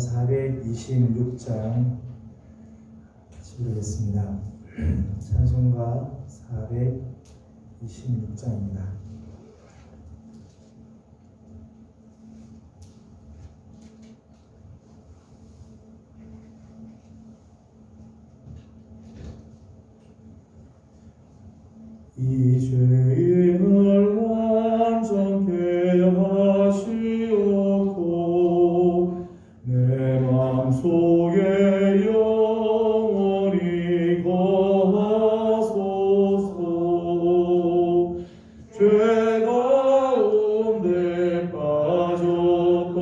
426장 부르겠습니다. 찬송가 426장입니다. 이 죄인을 완전케 하시옵고 내 맘속에 영원히 거하소서. 죄 가운데 빠졌던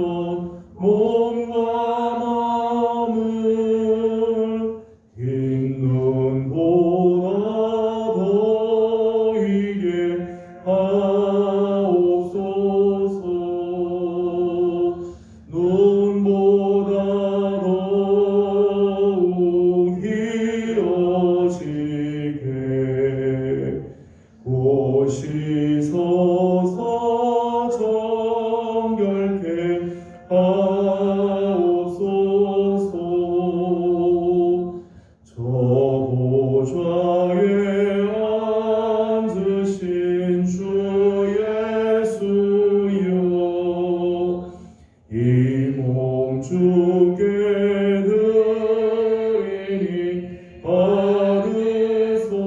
몸과 마음을 흰 눈보다 하옵소서. 눈보다 더욱 희어지게 고시서서 정결케 하옵소서. 저 보좌에 앉으신 주 예수여, 이 몸 주께 드리니 받으소서.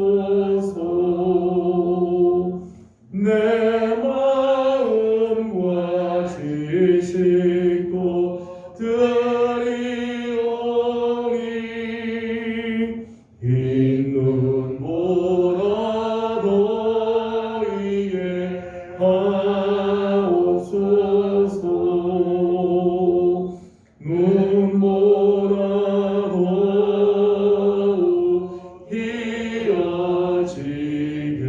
내 마음과 지식도 드리오니 흰 눈보다 더이게 하옵소서. 눈보다 더욱 희어지게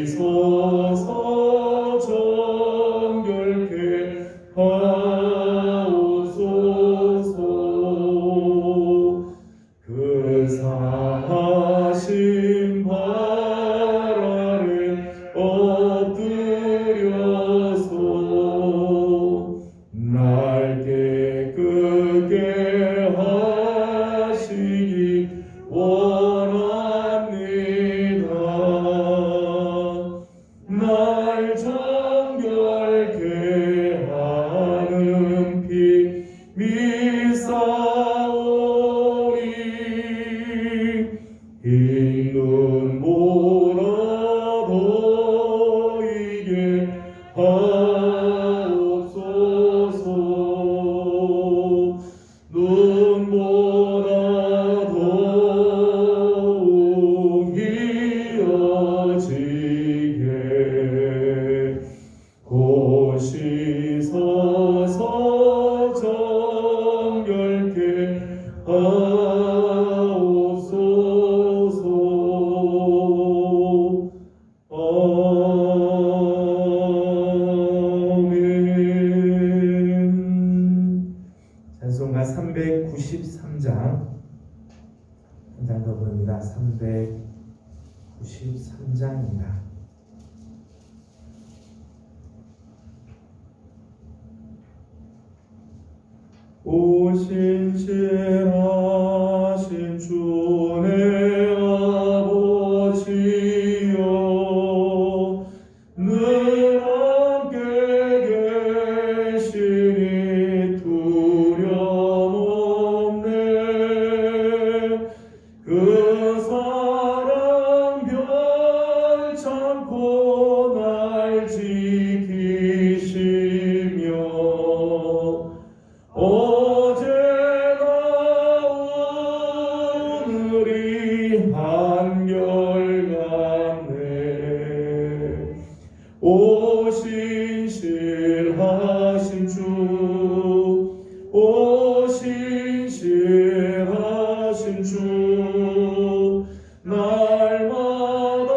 고시서서 정결케 하옵소서. 그 상하신 발 아래 엎드려서 날 깨끗게 하시기 원합니다. 날 정결케 하는 피 믿사오니 흰 눈보다 더이게 하옵소서. 눈보다 더욱 희어지게 고시서서 정결케 하옵소서. 아멘. 찬송가 393장 한 장 더 부릅니다. 393장입니다. 오 신실하신 주 내 아버지여, 늘 함께 계시니 두려움 없네. 그 사랑 별찮고 날 지키시며 어제나 오늘이 한결같네. 오 신실하신 주, 오 신실하신 주, 날마다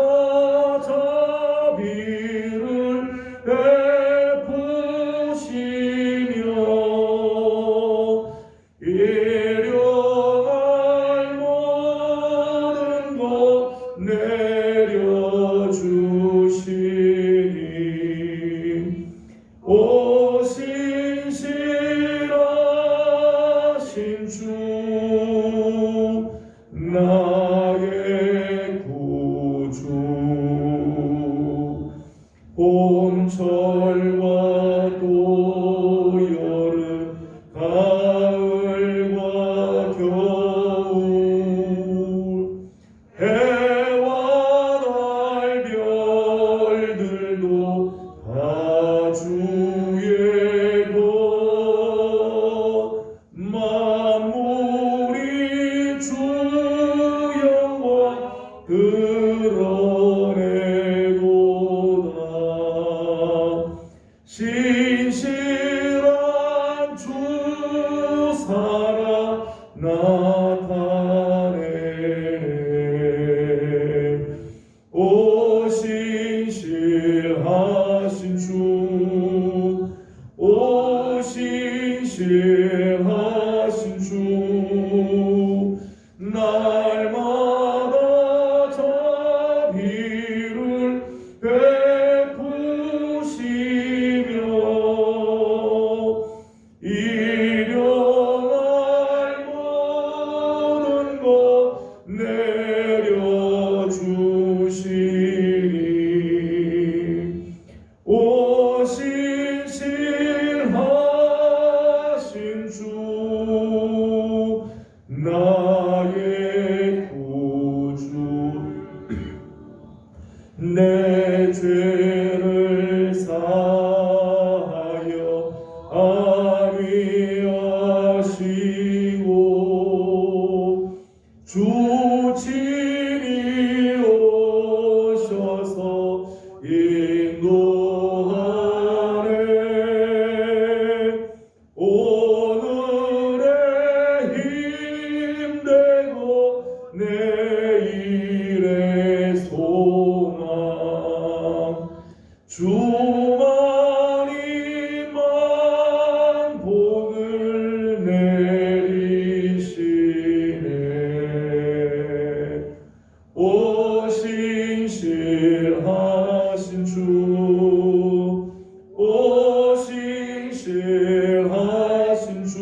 자비를 베푸시며 일용할 모든 것 내려주시니 신실하신 주, 오 신실하신 주, 날마다 자비를 베푸시며 일용할 모든 것 내려주시니 오 신실하신 주, 나의 구주, 내 죄를 사하여 안위하시고 주 친히 오셔서 인도하네. 오늘의 힘되고 내일의 소망, 주만이만 복을 내리시네. 오 신실하신 주, 오 신실하신 주,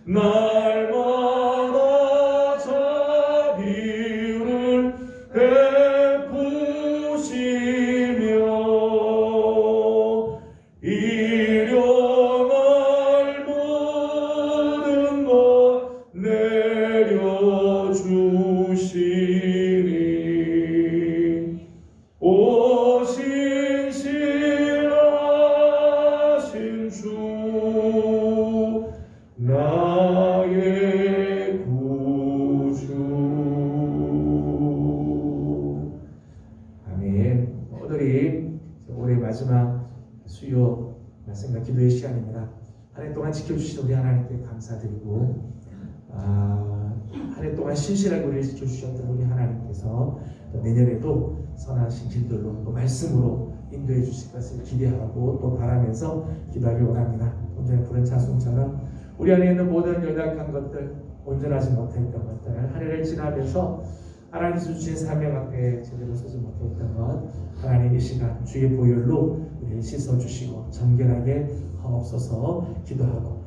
날마다 자비를 베푸시며 일용할 모든 것 내려주시니 오 신실하신 주, 나의 구주. 아멘. 오늘이 올해 마지막 수요 말씀과 기도의 시간입니다. 한 해 동안 지켜주신 우리 하나님께 감사드리고, 한 해 동안 신실하게 우리를 지켜주셨던 우리 하나님께서 또 내년에도 선하신 길들로 또 말씀으로 인도해 주실 것을 기대하고 또 바라면서 기도하기 원합니다. 오늘 부른 찬송처럼 우리 안에 있는 모든 연약한 것들, 온전하지 못했던 것들, 한 해를 지나면서 하나님께서 주신 사명 앞에 제대로 서지 못했던 것, 하나님 이 시간 주의 보혈로 우리를 씻어주시고 정결하게 하옵소서 기도하고,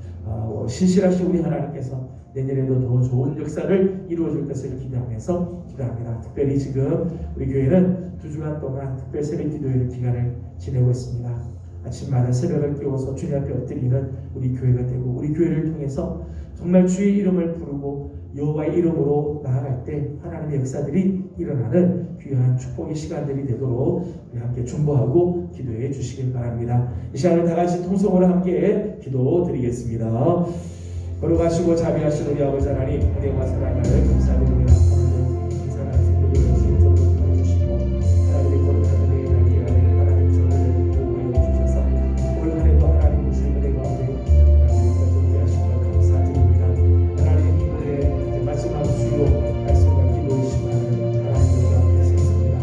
신실하신 우리 하나님께서 내년에도 더 좋은 역사를 이루어줄 것을 기대하면서 기도합니다. 특별히 지금 우리 교회는 2주간 동안 특별 새벽 기도회 기간을 지내고 있습니다. 아침마다 새벽을 깨워서 주님 앞에 엎드리는 우리 교회가 되고, 우리 교회를 통해서 정말 주의 이름을 부르고 여호와의 이름으로 나아갈 때 하나님의 역사들이 일어나는 귀한 축복의 시간들이 되도록 우리 함께 중보하고 기도해 주시길 바랍니다. 이 시간을 다 같이 통성으로 함께 기도드리겠습니다. 걸어가시고 자비하시는 우리 아버지 하나님, 은혜와 사랑을 감사드립니다. 오늘도 이 사랑하신 우리를 주님으로 도와주시고 하나님의 거룩한 은혜의 날이 하나님 저를 보호해 주셔서 올 한해도 하나님 주의 은혜 가운데 하나님의 거룩하게 하시고 감사드립니다. 하나님 오늘의 마지막 주요 말씀과 기도의 시간을 하나님의 앞에 세웠습니다.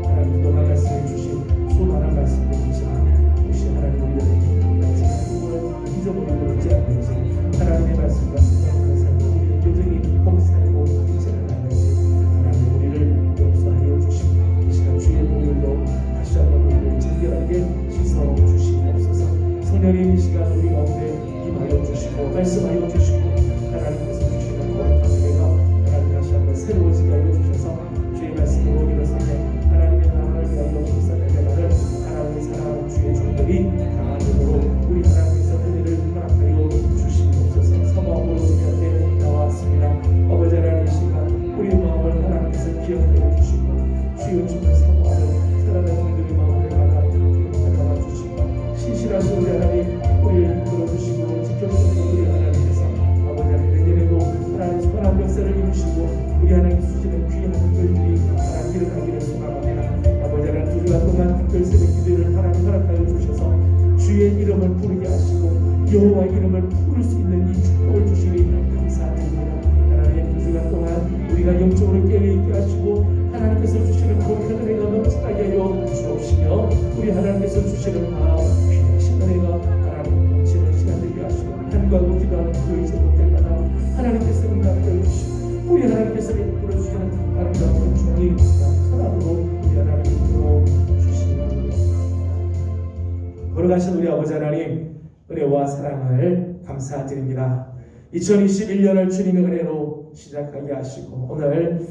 하나님 너만 말씀해 주신 소단한 말씀들이지만 혹시 하나님 우리의 말씀을 잊어버리고 있지 않는지, 하나님의 말씀과 생각하는 삶을 우리는 여전히 꼭 살고 있지는 않는지 하나님 우리를 용서하여 주시고 이 시간 주의 보혈로 다시 한번 우리를 정결하게 씻어 주시옵소서. 성령님 이 시간 우리 가운데 임하여 주시고 말씀하여 주시고 하나님께서 주시는 거룩한 은혜가 하나님 다시 한번 새로워지게 하여 주셔서 주의 말씀으로 일어서면 하나님의 나라를 위하여 역사되려는 하나님의 사랑하는 주의 종들이 강하도록 우리 하나님께서 은혜를 허락하여 주시옵소서. 사모함으로 주님 앞에 나왔습니다. 아버지 하나님 이 시간 우리의 마음을 하나님께서 기억하여 주시고 주의 주를 사모하는 사랑하는 종들의 마음을 다가와 주시고 신실하신 우리 하나님 우리를 이끌어 주시고 지켜주시는 우리 하나님께서 아버지 하나님 내년에도 하나님 선한 역사를 이루시고 우리 하나님 주시는 귀한 특별들이 하나님 일어나기를 소망합니다. 아버지 하나님 2주간 동안 특별 새벽 기도를 하나님 허락하여 주셔서 주의 이름을 부르게 하시고 여호와 이름을 부를 수 있는 이 축복을 주시니 감사드립니다. 하나님 2주간 동안 우리가 영적으로 깨어있게 하시고 하나님께서 주시는 거룩한 은혜가 하나님께서 주시는 귀하신 은혜가 하나님 넘치는 시간 되게 하시고 간구하고 기도하는 그의 제목 때마다 하나님께서 응답해 주시고 우리 하나님께서 베풀어 주시는 아름다운 종이 사랑으로 우리 하나님 이끌어 주시옵소서. 걸어가신 우리 아버지 하나님 은혜와 사랑을 감사드립니다. 2021년을 주님의 은혜로 시작하게 하시고 오늘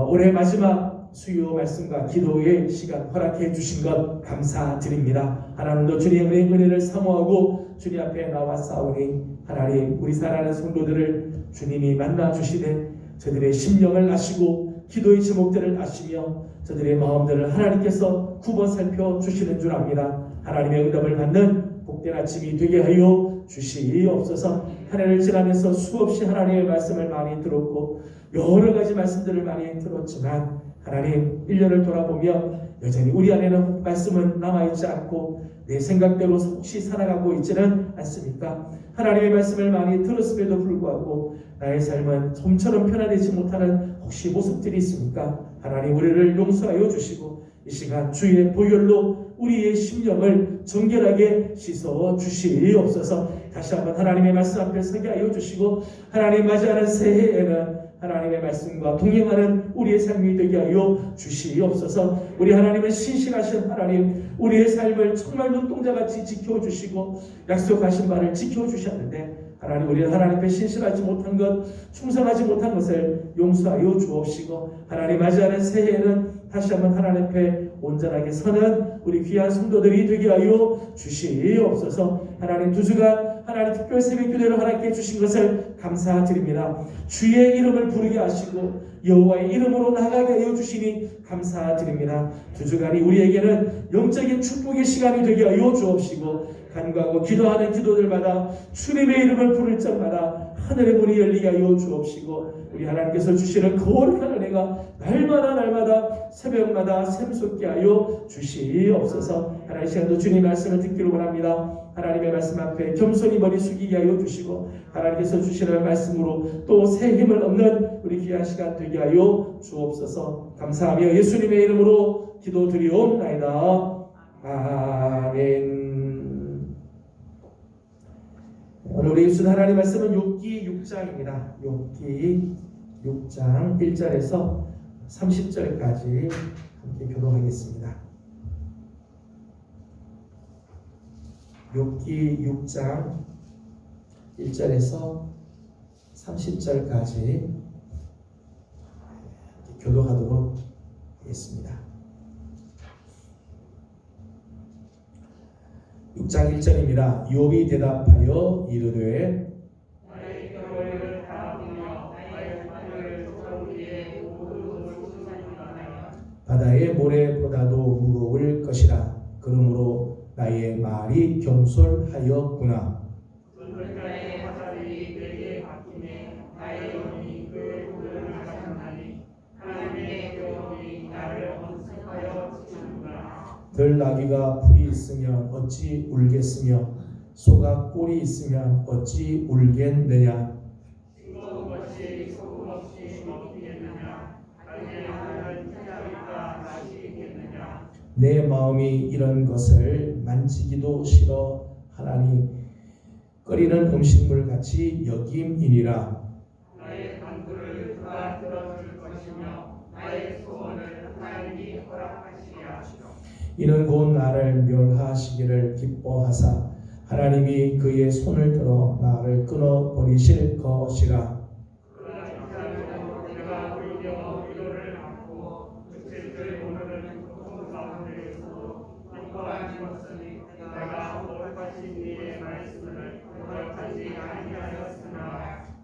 올해 마지막 수요 말씀과 기도의 시간 허락해 주신 것 감사드립니다. 하나님도 주님의 은혜를 사모하고 주님 앞에 나와 싸우니 하나님 우리 사랑하는 성도들을 주님이 만나 주시되 저들의 심령을 아시고 기도의 제목들을 아시며 저들의 마음들을 하나님께서 굽어 살펴 주시는 줄 압니다. 하나님의 응답을 받는 복된 아침이 되게 하여 주시옵소서. 한 해를 지나면서 수없이 하나님의 말씀을 많이 들었고 여러 가지 말씀들을 많이 들었지만 하나님 1년을 돌아보며 여전히 우리 안에는 말씀은 남아있지 않고 내 생각대로 혹시 살아가고 있지는 않습니까? 하나님의 말씀을 많이 들었음에도 불구하고 나의 삶은 좀처럼 변화되지 못하는 혹시 모습들이 있습니까? 하나님 우리를 용서하여 주시고 이 시간 주의 보혈로 우리의 심령을 정결하게 씻어 주시옵소서. 다시 한번 하나님의 말씀 앞에 서게 하여 주시고 하나님 맞이하는 새해에는 하나님의 말씀과 동행하는 우리의 삶이 되게 하여 주시옵소서. 우리 하나님은 신실하신 하나님, 우리의 삶을 정말 눈동자같이 지켜주시고 약속하신 바를 지켜주셨는데 하나님 우리는 하나님 앞에 신실하지 못한 것, 충성하지 못한 것을 용서하여 주옵시고 하나님 맞이하는 새해에는 다시 한번 하나님 앞에 온전하게 서는 우리 귀한 성도들이 되게 하여 주시옵소서. 하나님 두 주간 하나님 특별 새벽 기도를 허락해 주신 것을 감사드립니다. 주의 이름을 부르게 하시고 여호와의 이름으로 나가게 하여 주시니 감사드립니다. 두 주간이 우리에게는 영적인 축복의 시간이 되게 하여 주옵시고 간구하고 기도하는 기도들마다 주님의 이름을 부를 적마다 하늘의 문이 열리게 하여 주옵시고 우리 하나님께서 주시는 거룩한 은혜가 날마다 새벽마다 샘솟게 하여 주시옵소서. 하나님 시간도 주님 말씀을 듣기를 원합니다. 하나님의 말씀 앞에 겸손히 머리 숙이게 하여 주시고 하나님께서 주시는 말씀으로 또 새 힘을 얻는 우리 귀한 시간 되게 하여 주옵소서. 감사하며 예수님의 이름으로 기도드리옵나이다. 아멘. 오늘 우리 읽은 하나님 말씀은 욥기 6장입니다. 욥기 6장 1절에서 30절까지 함께 교독하겠습니다. 욥기 6장 1절에서 30절까지 교독하도록 하겠습니다. 6장 1절입니다. 욥이 대답하여 이르되 나의 결혼을 바라보며 나의 하늘을 쏟아부리에 모두 쏟아지나요. 바다의 모래보다도 무거울 것이라. 그러므로 나의 말이 경솔하였구나. 그들의 화살이 내게 박히네. 나의 영이 그 구원을 하셨나니 하나님의 영이 나를 언습하여 치는구나. 들나귀가 풀이 있으면 어찌 울겠으며 소가 꼴이 있으면 어찌 울겠느냐. 싱거운 것이 소금 없이 먹히겠느냐. 아니하면 피자리가 마시겠느냐. 내 마음이 이런 것을 만지기도 싫어 하나니 끓이는 음식물 같이 여김이니라. 나의 간구를 그가 들어줄 것이며 나의 소원을 하나님이 허락하시리라. 이는 곧 나를 멸하시기를 기뻐하사 하나님이 그의 손을 들어 나를 끊어버리실 것이라. 그러나 진짜로 내가 오히려 위로를 받고 그칠을 오르는 고통 가운데에서도 기뻐하지 못하니 내가 거룩하신 이의 말씀을 거역하지 아니하였으나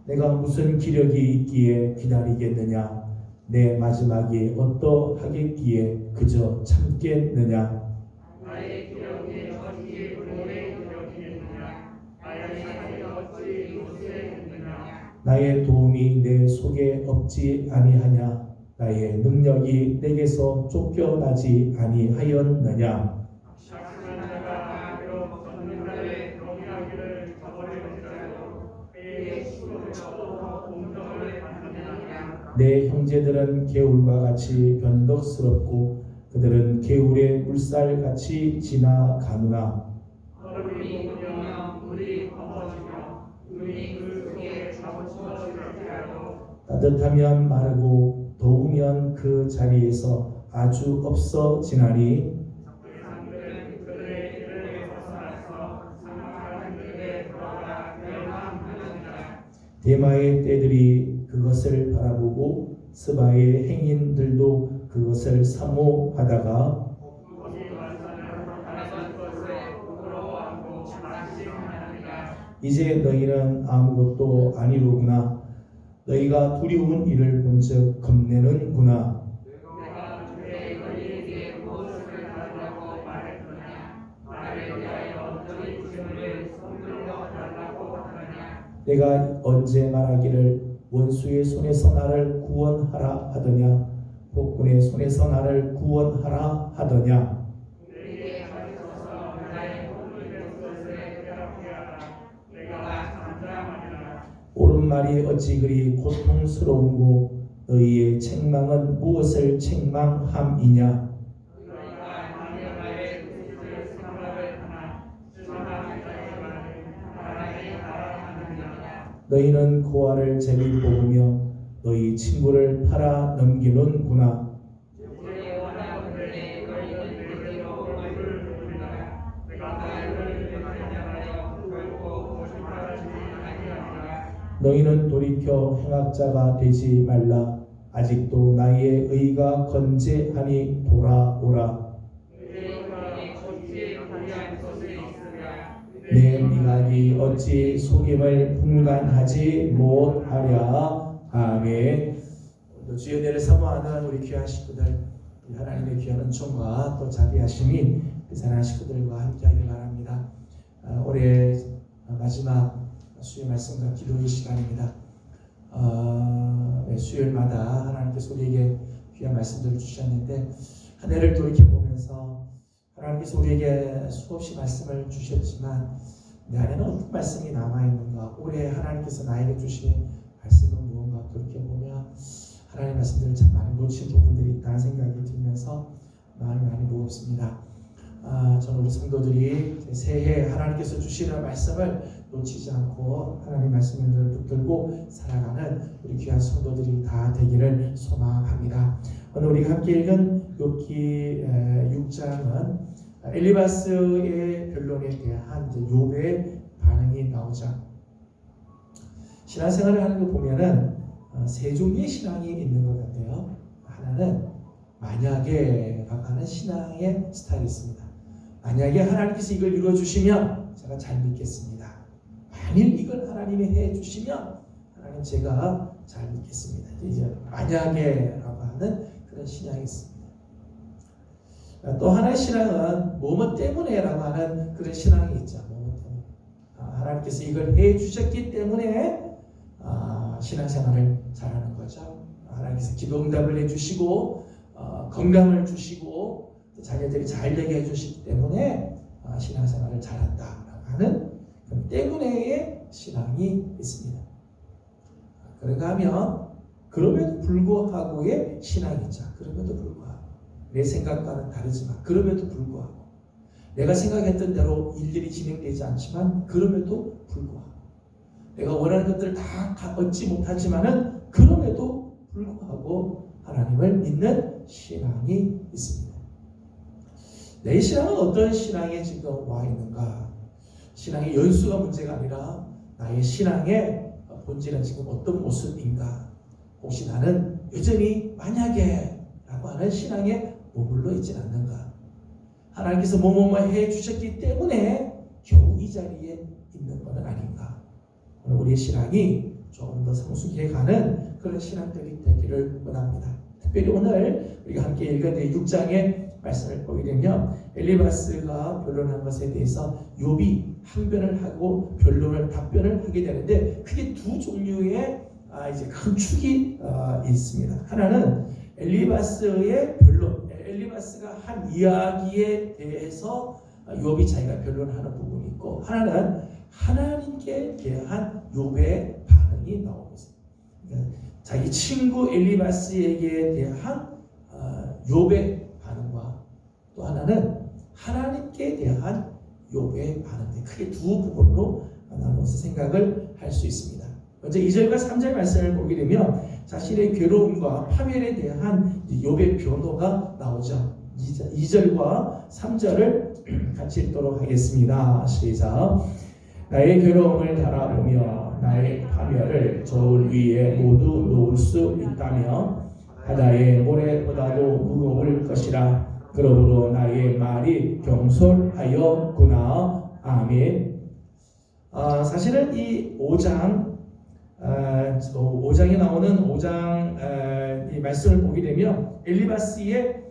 내가 무슨 기력이 있기에 기다리겠느냐. 내 마지막이 어떠하겠기에 그저 참겠느냐. 나의 기력이 어찌 오래 기력이겠느냐. 나의 살이 어찌 요새겠느냐. 나의 도움이 내 속에 없지 아니하냐. 나의 능력이 내게서 쫓겨나지 아니하였느냐. 작심한 자가 비록 걷는 날에 경외하기를 저버릴지라도 그의 수고로 공정을 받느냐. 내 형제들은 개울과 같이 변덕스럽고 그들은 개울의 물살같이 지나가느나 얼음이 녹으며 물이 검어지며 눈이 그 속에 사무치듯이 하여 따뜻하면 마르고 더우면 그 자리에서 아주 없어지나니 세상들은 그들의 길을 벗어나서 상막한 길에 들어가 멸망하느니라. 대마의 떼들이 그것을 바라보고 스바의 행인들도 그것을 사모하다가 거기 와서는 하나님 것에 부끄러워하고 낙심하느니라. 이제 너희는 아무것도 아니로구나. 너희가 두려운 일을 본즉 겁내는구나. 내가 주의 너희에게 무엇을 달라고 말했느냐. 나를 위하여 너희 짐을 손들어 달라고 하느냐. 내가 언제 말하기를 원수의 손에서 나를 구원하라 하더냐. 폭군의 손에서 나를 구원하라 하더냐. 내게 가르쳐서 나의 혼을 것을 깨닫게 하라. 내가 잠잠하리라. 옳은 말이 어찌 그리 고통스러운고 너희의 책망은 무엇을 책망함이냐. 너희가 남의 뜻을 생각을 하나 주만한 자의 말은 하나님의 나라 하느니라. 너희는 고아를 제비 뽑으며 너희 친구를 팔아 넘기는구나. 이제 원하건대 너희는 내게로 얼굴을 돌리라. 내가 너희를 대하여 결코 고집하지 아니하리라. 너희는 돌이켜 행악자가 되지 말라. 아직도 나의 의가 건재하니 돌아오라. 너희가 어찌 불의한 것이 있으랴. 내 미각이 어찌 속임을 분간하지 못하랴. 아멘. 또 주의 은혜를 사모하는 우리 귀한 식구들, 우리 하나님의 귀한 은총과 또 자비하심이 그 사랑하는 식구들과 함께하길 바랍니다. 올해 마지막 수요 말씀과 기도의 시간입니다. 수요일마다 하나님께서 우리에게 귀한 말씀들을 주셨는데 한 해를 돌이켜보면서 하나님께서 우리에게 수없이 말씀을 주셨지만 내 안에는 어떤 말씀이 남아있는가, 올해 하나님께서 나에게 주신 말씀은 무언가 돌이켜보면 하나님의 말씀들을 참 많이 놓친 부분들이 있다는 생각이 들면서 마음이 많이 무겁습니다. 저는 우리 성도들이 새해 하나님께서 주시는 말씀을 놓치지 않고 하나님의 말씀을 붙들고 살아가는 우리 귀한 성도들이 다 되기를 소망합니다. 오늘 우리가 함께 읽은 욥기 6장은 엘리바스의 변론에 대한 욥의 반응이 나오죠. 신앙생활을 하는 거 보면은 세 종류의 신앙이 있는 것 같아요. 하나는 만약에라고 하는 신앙의 스타일이 있습니다. 만약에 하나님께서 이걸 이루어주시면 제가 잘 믿겠습니다. 만일 이걸 하나님이 해주시면 하나님 제가 잘 믿겠습니다. 이제 만약에라고 하는 그런 신앙이 있습니다. 또 하나의 신앙은 뭐뭐 때문에라고 하는 그런 신앙이 있죠. 뭐뭐 때문에. 하나님께서 이걸 해주셨기 때문에 신앙생활을 잘하는 거죠. 하나님께서 기도 응답을 해주시고 건강을 주시고 자녀들이 잘 되게 해주시기 때문에 신앙생활을 잘한다라고 하는 그 때문에의 신앙이 있습니다. 그런가 하면 그럼에도 불구하고의 신앙이 있죠. 그럼에도 불구하고 내 생각과는 다르지만 그럼에도 불구하고 내가 생각했던 대로 일들이 진행되지 않지만 그럼에도 불구하고 내가 원하는 것들을 다 얻지 못하지만은 그럼에도 불구하고 하나님을 믿는 신앙이 있습니다. 내 신앙은 어떤 신앙에 지금 와 있는가? 신앙의 연수가 문제가 아니라 나의 신앙의 본질은 지금 어떤 모습인가? 혹시 나는 여전히 만약에 라고 하는 신앙에 머물러 있지 않는가? 하나님께서 뭐뭐뭐 해주셨기 때문에 겨우 이 자리에 있는 것은 아닌가? 오늘 우리의 신앙이 조금 더 성숙해가는 그런 신앙들이 되기를 원합니다. 특별히 오늘 우리가 함께 읽은 6장의 말씀을 보게 되면 엘리바스가 변론한 것에 대해서 욥이 항변을 하고 답변을 하게 되는데 크게 두 종류의 이제 큰 축이 있습니다. 하나는 엘리바스의 변론, 엘리바스가 한 이야기에 대해서 욥이 자기가 변론하는 부분이 있고, 하나는 하나님께 대한 욥의 반응이 나오고 있습니다. 그러니까 자기 친구 엘리바스에게 대한 욥의 반응과 또 하나는 하나님께 대한 욥의 반응인데 크게 두 부분으로 나눠서 생각을 할 수 있습니다. 먼저 2절과 3절 말씀을 보게 되면 자신의 괴로움과 파멸에 대한 욥의 변호가 나오죠. 2절과 3절을 같이 읽도록 하겠습니다. 시작. 나의 괴로움을 바라보며 나의 파멸을 저울 위에 모두 놓을 수 있다며 바다의 모래보다도 무거울 것이라. 그러므로 나의 말이 경솔하였구나. 아멘. 사실은 이 5장에 나오는 5장 이 말씀을 보게 되면 엘리바스의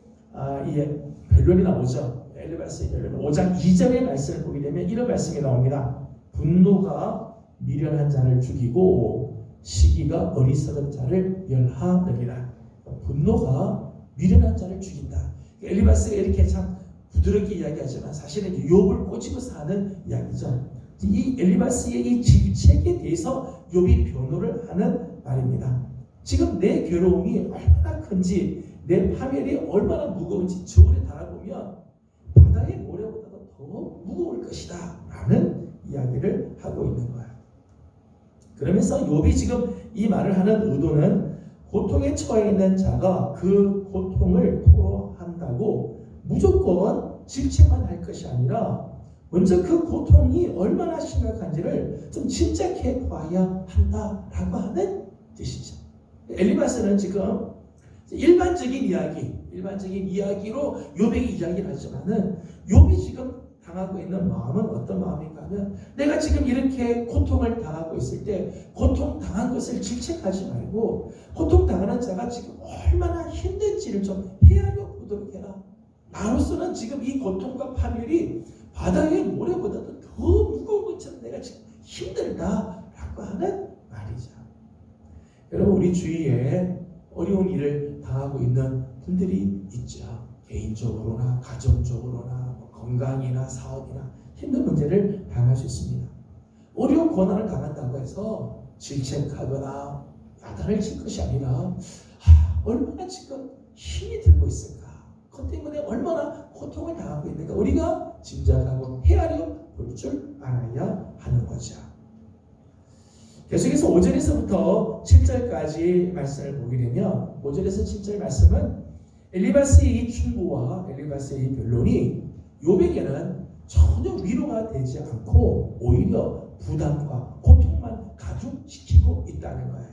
이 변론이 나오죠. 엘리바스의 변론 5장 2절의 말씀을 보게 되면 이런 말씀이 나옵니다. 분노가 미련한 자를 죽이고 시기가 어리석은 자를 멸하느니라. 분노가 미련한 자를 죽인다. 엘리바스가 이렇게 참 부드럽게 이야기하지만 사실은 욥을 꼬집어서 하는 이야기죠. 이 엘리바스의 이 질책에 대해서 욥이 변호를 하는 말입니다. 지금 내 괴로움이 얼마나 큰지, 내 파멸이 얼마나 무거운지 저울에 달아보면 바다의 모래보다도 더 무거울 것이다 라는 이야기를 하고 있는 거예요. 그러면서 욥이 지금 이 말을 하는 의도는 고통에 처해 있는 자가 그 고통을 토로한다고 무조건 질책만 할 것이 아니라 먼저 그 고통이 얼마나 심각한지를 좀 짐작해 봐야 한다라고 하는 뜻이죠. 엘리바스는 지금 일반적인 이야기로 욥에게 이야기를 하지만은 욥이 지금 당하고 있는 마음은 어떤 마음인가 하면 내가 지금 이렇게 고통을 당하고 있을 때 고통 당한 것을 질책하지 말고 고통 당하는 자가 지금 얼마나 힘든지를 좀 헤아려 보도록 해라. 나로서는 지금 이 고통과 파멸이 바다의 모래보다도 더 무거운 것처럼 내가 지금 힘들다라고 하는 말이죠. 여러분 우리 주위에 어려운 일을 당하고 있는 분들이 있죠. 개인적으로나 가정적으로나 건강이나 사업이나 힘든 문제를 당할 수 있습니다. 어려운 고난을 당한다고 해서 질책하거나 야단을 칠 것이 아니라 얼마나 지금 힘이 들고 있을까? 그 때문에 얼마나 고통을 당하고 있는가 우리가 짐작하고 헤아려 볼 줄 알아야 하는 거죠. 계속해서 5절에서부터 7절까지 말씀을 보게 되면 5절에서 7절 말씀은 엘리바스의 이 충고와 엘리바스의 이 변론이 욥에게는 전혀 위로가 되지 않고 오히려 부담과 고통만 가중시키고 있다는 거예요.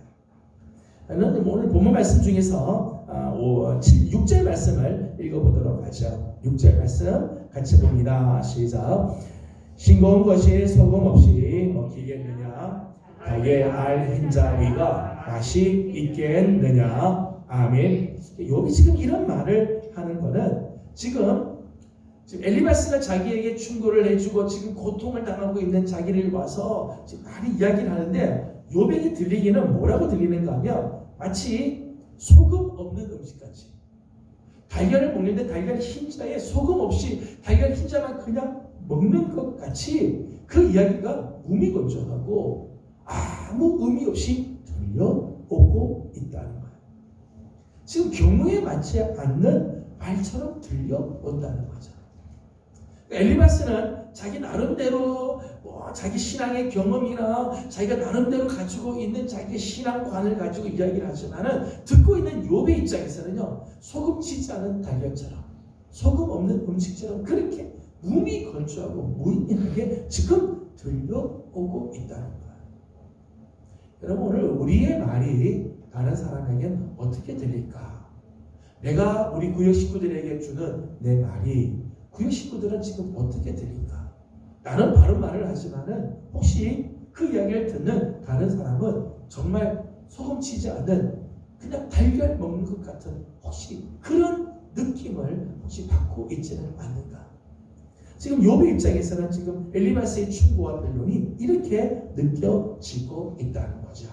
오늘 본문 말씀 중에서 6절 말씀을 읽어보도록 하죠. 6절 말씀 같이 봅니다. 시작. 싱거운 것이 소금 없이 먹히겠느냐? 닭의 알 흰자 위가 맛이 있겠느냐? 아멘. 욥이 지금 이런 말을 하는 거는 지금 엘리바스가 자기에게 충고를 해주고 지금 고통을 당하고 있는 자기를 와서 지금 많이 이야기를 하는데 욥에게 들리기는 뭐라고 들리는가 하면 마치 소금 없는 음식같이 달걀을 먹는데 달걀 흰자에 소금 없이 달걀 흰자만 그냥 먹는 것 같이 그 이야기가 무미건조하고 아무 의미 없이 들려오고 있다는 거예요. 지금 경우에 맞지 않는 말처럼 들려온다는 거죠. 엘리바스는 자기 나름대로 자기 신앙의 경험이나 자기가 나름대로 가지고 있는 자기의 신앙관을 가지고 이야기를 하지만은 듣고 있는 욥의 입장에서는요 소금 치지 않은 달걀처럼 소금 없는 음식처럼 그렇게 무미건조하고 무의미하게 지금 들려오고 있다는 거예요. 여러분 오늘 우리의 말이 다른 사람에게는 어떻게 들릴까? 내가 우리 구역 식구들에게 주는 내 말이 구역 식구들은 지금 어떻게 들릴까? 나는 바른 말을 하지만은 혹시 그 이야기를 듣는 다른 사람은 정말 소금 치지 않는 그냥 달걀 먹는 것 같은 혹시 그런 느낌을 혹시 받고 있지는 않는가? 지금 욥의 입장에서는 지금 엘리바스의 충고와 변론이 이렇게 느껴지고 있다는 거죠.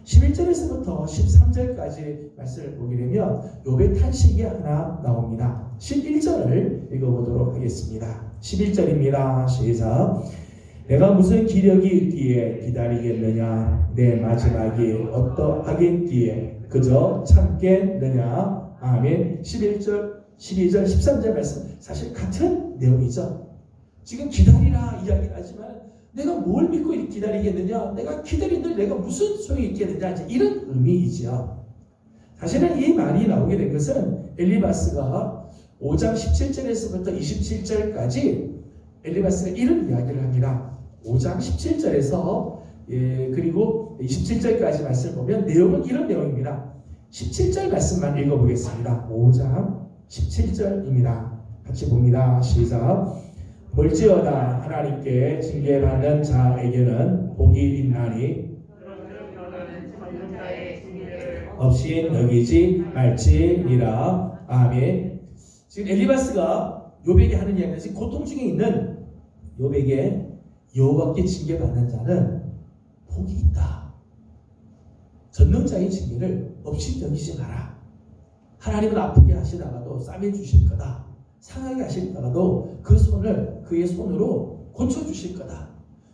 11절에서부터 13절까지 말씀을 보게 되면 욥의 탄식이 하나 나옵니다. 11절을 읽어보도록 하겠습니다. 11절입니다. 시작. 내가 무슨 기력이 있기에 기다리겠느냐? 내 마지막이 어떠하겠기에 그저 참겠느냐? 아멘. 11절 12절, 13절 말씀 사실 같은 내용이죠. 지금 기다리라 이야기를 하지만 내가 뭘 믿고 이렇게 기다리겠느냐? 내가 기다리는데 내가 무슨 소용이 있겠느냐? 이런 의미이지요. 사실은 이 말이 나오게 된 것은 엘리바스가 5장 17절에서부터 27절까지 엘리바스가 이런 이야기를 합니다. 5장 17절에서 그리고 27절까지 말씀을 보면 내용은 이런 내용입니다. 17절 말씀만 읽어보겠습니다. 5장 17절입니다. 같이 봅니다. 시작. 볼지어다 하나님께 징계받는 자에게는 복이 있나니 없이 여기지 말지니라. 아멘. 지금 엘리바스가 욥에게 하는 이야기는 지금 고통 중에 있는 욥에게 여호와께 징계받는 자는 복이 있다. 전능자의 징계를 없이 여기지 마라. 하나님은 아프게 하시다가도 싸매 주실 거다. 상하게 하시다가도 그 손을 그의 손으로 고쳐주실 거다.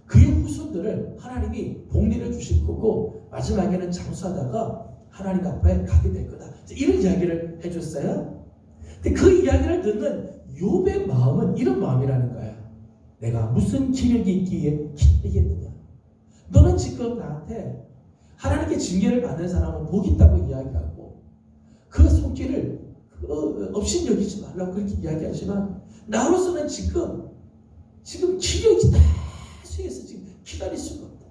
그의 후손들을 하나님이 복리를 주실 거고 마지막에는 장수하다가 하나님 앞에 가게 될 거다. 이런 이야기를 해줬어요. 근데 그 이야기를 듣는 욥의 마음은 이런 마음이라는 거예요. 내가 무슨 기력이 있기에 기다리겠느냐. 너는 지금 나한테 하나님께 징계를 받는 사람은 복 있다고 이야기하고 그 손길을 없인 여기지 말라고 그렇게 이야기하지만 나로서는 지금 기력이 다 쇠해서 지금 기다릴 수가 없다.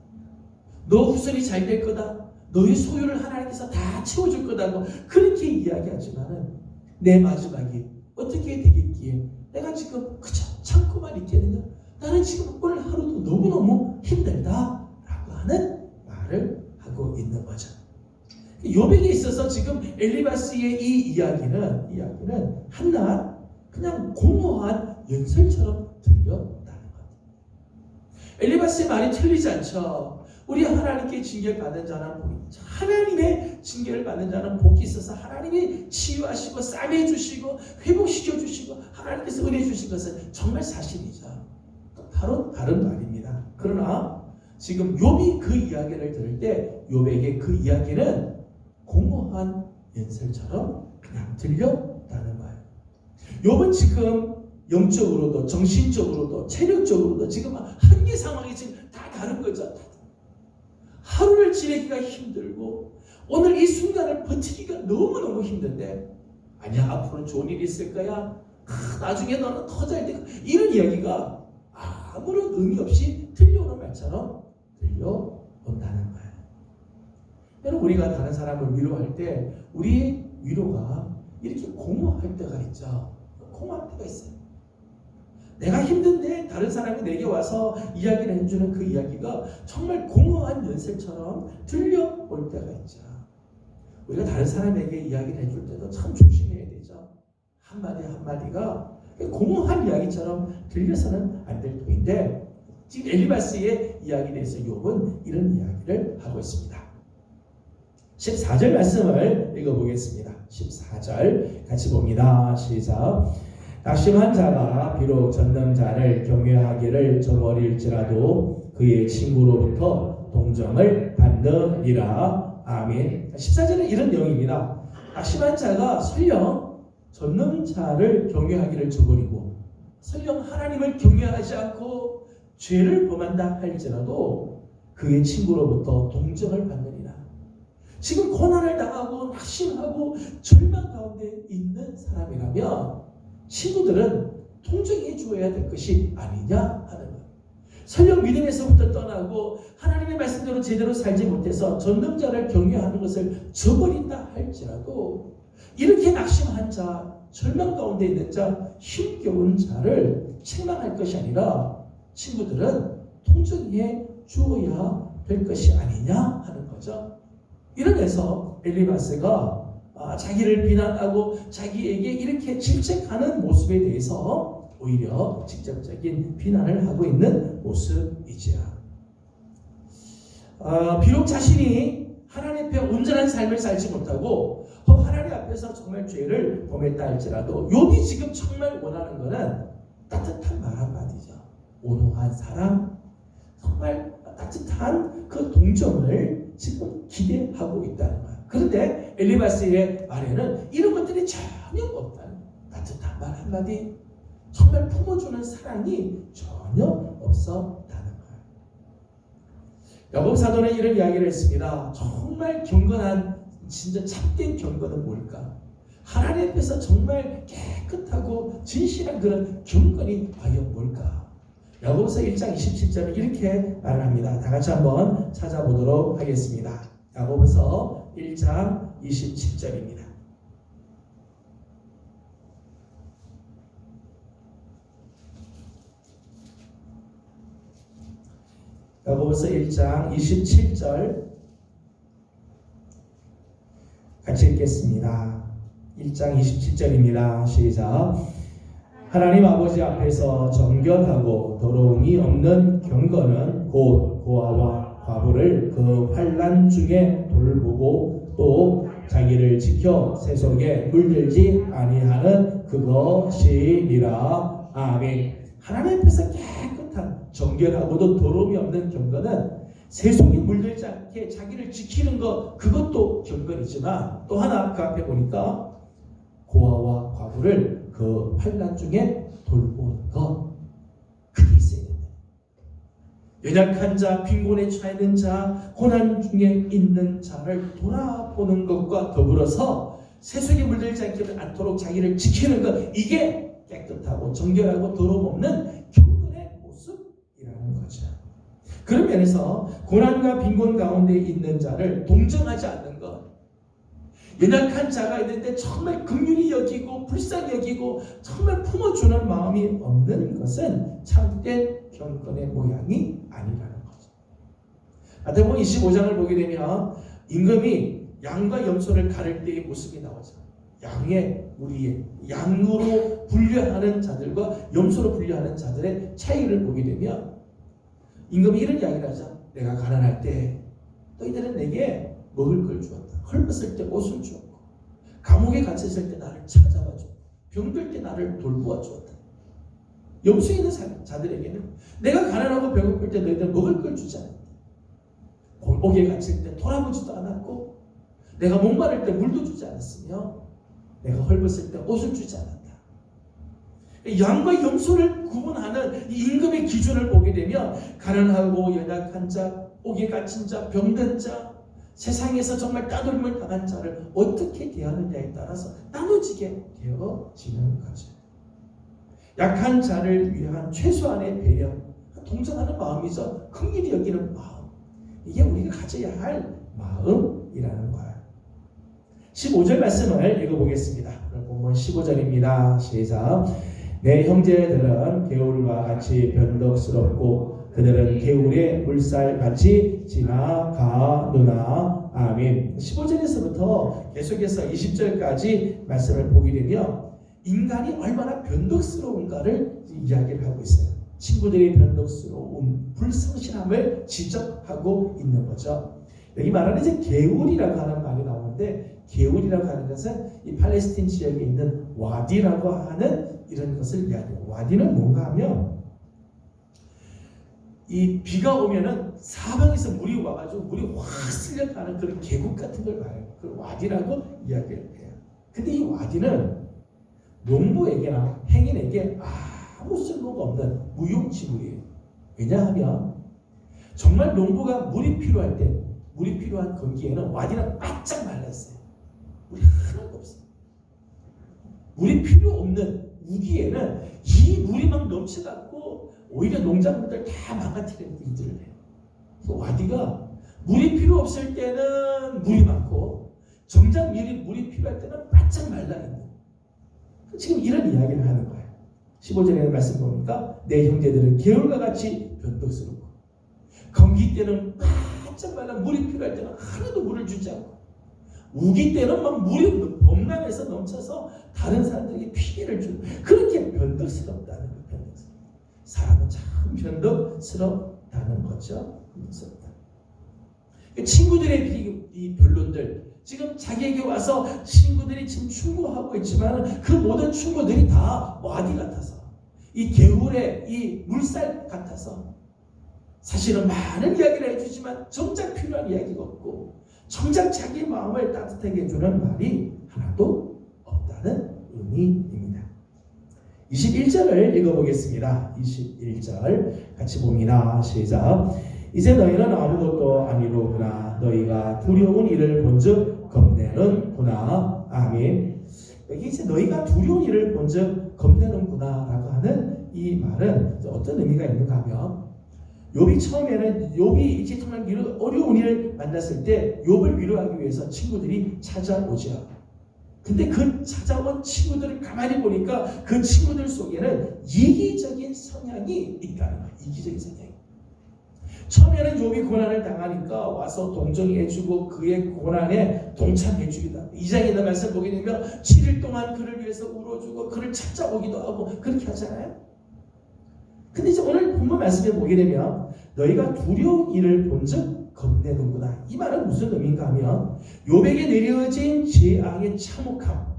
너 후손이 잘 될 거다. 너의 소유를 하나님께서 다 채워줄 거다고 그렇게 이야기하지만은 내 마지막이 어떻게 되겠기에 내가 지금 그저 참고만 있겠느냐. 나는 지금 오늘 하루도 너무너무 힘들다라고 하는 말을 하고 있는 거죠. 욥에게 있어서 지금 엘리바스의 이 이야기는 한낱 그냥 공허한 연설처럼 들렸다는 것. 엘리바스의 말이 틀리지 않죠. 우리 하나님께 징계를 받는 자는 복이 있죠. 하나님의 징계를 받는 자는 복이 있어서 하나님이 치유하시고 싸매 주시고 회복시켜 주시고 하나님께서 은혜 주신 것은 정말 사실이죠. 바로 다른 말입니다. 그러나 지금 욥이 그 이야기를 들을 때 욥에게 그 이야기는 공허한 연설처럼 그냥 들렸다는 거예요. 욥은 지금 영적으로도 정신적으로도 체력적으로도 지금 한계 상황이 지금 다 다른 거죠. 하루를 지내기가 힘들고 오늘 이 순간을 버티기가 너무너무 힘든데 아니야 앞으로 좋은 일이 있을 거야. 나중에 너는 더 잘 되고 이런 이야기가 아무런 의미 없이 들려오는 말처럼 들려온다는 거예요. 여러분 우리가 다른 사람을 위로할 때 우리의 위로가 이렇게 공허할 때가 있죠. 공허할 때가 있어요. 내가 힘든데 다른 사람이 내게 와서 이야기를 해주는 그 이야기가 정말 공허한 연설처럼 들려올 때가 있죠. 우리가 다른 사람에게 이야기를 해줄 때도 참 조심해야 되죠. 한마디 한마디가 공허한 이야기처럼 들려서는 안 될 터인데 지금 엘리바스의 이야기에 대해서 욥은 이런 이야기를 하고 있습니다. 14절 말씀을 읽어보겠습니다. 14절 같이 봅니다. 시작. 낙심한 자가 비록 전능자를 경외하기를 저버릴지라도 그의 친구로부터 동정을 받느니라. 아멘. 14절은 이런 내용입니다. 낙심한 자가 설령 전능자를 경외하기를 저버리고 설령 하나님을 경외하지 않고 죄를 범한다 할지라도 그의 친구로부터 동정을 받느니라. 지금 고난을 당하고 낙심하고 절망 가운데 있는 사람이라면 친구들은 동정해 주어야 될 것이 아니냐 하는 거예요. 설령 믿음에서부터 떠나고 하나님의 말씀대로 제대로 살지 못해서 전능자를 경외하는 것을 저버린다 할지라도 이렇게 낙심한 자, 절망 가운데 있는 자, 힘겨운 자를 책망할 것이 아니라 친구들은 동정해 주어야 될 것이 아니냐 하는 거죠. 이러면서 엘리바스가 자기를 비난하고 자기에게 이렇게 질책하는 모습에 대해서 오히려 직접적인 비난을 하고 있는 모습이지요. 비록 자신이 하나님 앞에 온전한 삶을 살지 못하고 하나님 앞에서 정말 죄를 범했다 할지라도 욥이 지금 정말 원하는 것은 따뜻한 말 한마디죠. 온화한 사랑, 정말 따뜻한 그 동정을 지금 기대하고 있다는 거예요. 그런데 엘리바스의 말에는 이런 것들이 전혀 없다는 거예요. 따뜻한 말 한마디, 정말 품어주는 사랑이 전혀 없었다는 거예요. 야고보 사도는 이런 이야기를 했습니다. 정말 경건한, 진짜 참된 경건은 뭘까? 하나님 앞에서 정말 깨끗하고 진실한 그런 경건이 과연 뭘까? 야고보서 1장 27절은 이렇게 말을 합니다. 다 같이 한번 찾아보도록 하겠습니다. 야고보서 1장 27절입니다. 야고보서 1장 27절 같이 읽겠습니다. 1장 27절입니다. 시작. 하나님 아버지 앞에서 정결하고 더러움이 없는 경건은 곧 고아와 과부를 그 환난 중에 돌보고 또 자기를 지켜 세속에 물들지 아니하는 그것이니라. 아멘. 하나님 앞에서 깨끗한 정결하고도 더러움이 없는 경건은 세속에 물들지 않게 자기를 지키는 것, 그것도 경건이지만 또 하나 그 앞에 보니까 고아와 과부를 그 환난 중에 돌보는 것, 그게 있어야 된다. 연약한 자, 빈곤에 처해 있는 자, 고난 중에 있는 자를 돌아보는 것과 더불어서 세속에 물들지 않도록 자기를 지키는 것, 이게 깨끗하고 정결하고 더러움 없는 경건의 모습이라는 거죠. 그런 면에서 고난과 빈곤 가운데 있는 자를 동정하지 않는 것, 연약한 자가 있는데 정말 긍휼히 여기고 불쌍히 여기고 정말 품어주는 마음이 없는 것은 참된 경건의 모양이 아니라는 거죠. 마태복음 25장을 보게 되면 임금이 양과 염소를 가를 때의 모습이 나오죠. 양의 무리에 양으로 분류하는 자들과 염소로 분류하는 자들의 차이를 보게 되면 임금이 이런 이야기를 하죠. 내가 가난할 때 너희들은 내게 먹을 걸 주었다. 헐벗을 때 옷을 주었고 감옥에 갇혔을 때 나를 찾아와 줬고 병들 때 나를 돌보아 주었다. 염소에 있는 자들에게는 내가 가난하고 배고플 때 너희들 먹을 걸 주지 않았다. 골목에 갇힐 때 돌아보지도 않았고 내가 목마를 때 물도 주지 않았으며 내가 헐벗을 때 옷을 주지 않았다. 양과 염소를 구분하는 이 임금의 기준을 보게 되면 가난하고 연약한 자, 옥에 갇힌 자, 병든 자, 세상에서 정말 따돌림을 당한 자를 어떻게 대하느냐에 따라서 나눠지게 되어지는 거죠. 약한 자를 위한 최소한의 배려, 동정하는 마음이죠. 긍휼히 여기는 마음, 이게 우리가 가져야 할 마음이라는 거예요. 15절 말씀을 읽어보겠습니다. 본문 15절입니다. 시작. 내 형제들은 개울과 같이 변덕스럽고 그들은 개울의 물살같이 지나가느나. 아멘. 15절에서부터 계속해서 20절까지 말씀을 보게 되면 인간이 얼마나 변덕스러운가를 이야기를 하고 있어요. 친구들의 변덕스러운 불성실함을 지적하고 있는 거죠. 여기 말하는 이제 개울이라고 하는 말이 나오는데, 개울이라고 하는 것은 이 팔레스틴 지역에 있는 와디라고 하는 이런 것을 이야기해요. 와디는 뭔가 하면 이 비가 오면은 사방에서 물이 와가지고 물이 확 쓸려가는 그런 계곡 같은 걸 말해요. 그걸 와디라고 이야기를 해요. 근데 이 와디는 농부에게나 행인에게 아무 쓸모가 없는 무용지물이에요. 왜냐하면 정말 농부가 물이 필요할 때, 물이 필요한 거기에는 와디는 바짝 말랐어요. 물이 하나도 없어요. 물이 필요 없는 우기에는 이 물이 막 넘쳐갖고 오히려 농작물들 다 망가뜨리는 일들을 해요. 와디가 물이 필요 없을 때는 물이 많고 정작 물이 필요할 때는 바짝 말라있는, 지금 이런 이야기를 하는 거예요. 15절에 말씀 보니까 내 형제들은 개울과 같이 변덕스럽고 건기 때는 바짝 말라 물이 필요할 때는 하나도 물을 주지 않고 우기 때는 막 물이 범람해서 넘쳐서 다른 사람들에게 피해를 주는, 그렇게 변덕스럽다는 거예요. 변덕스럽다. 사람은 참 변덕스럽다는 거죠. 변덕스럽다. 친구들의 이 변론들, 지금 자기에게 와서 친구들이 지금 충고하고 있지만 그 모든 충고들이 다 와디 같아서, 이 개울의 이 물살 같아서 사실은 많은 이야기를 해주지만 정작 필요한 이야기가 없고 정작 자기 마음을 따뜻하게 해주는 말이 하나도 없다는 의미입니다. 21절을 읽어보겠습니다. 21절 같이 봅니다. 시작. 이제 너희는 아무것도 아니로구나. 너희가 두려운 일을 본즉 겁내는구나. 아멘. 여기 이제 너희가 두려운 일을 본즉 겁내는구나 라고 하는 이 말은 어떤 의미가 있는가 하면, 욥이 처음에는 욥이 이제 정말 어려운 일을 만났을 때 욥을 위로하기 위해서 친구들이 찾아오죠. 근데 그 찾아온 친구들을 가만히 보니까 그 친구들 속에는 이기적인 성향이 있다는 거예요. 이기적인 성향이. 처음에는 욥이 고난을 당하니까 와서 동정해주고 그의 고난에 동참해주기도 하고, 2장에 있는 말씀 보게 되면 7일 동안 그를 위해서 울어주고 그를 찾아오기도 하고 그렇게 하잖아요. 근데 이제 오늘 본문 말씀에 보게 되면 너희가 두려운 일을 본즉 겁내는구나. 이 말은 무슨 의미인가 하면, 욥에게 내려진 재앙의 참혹함,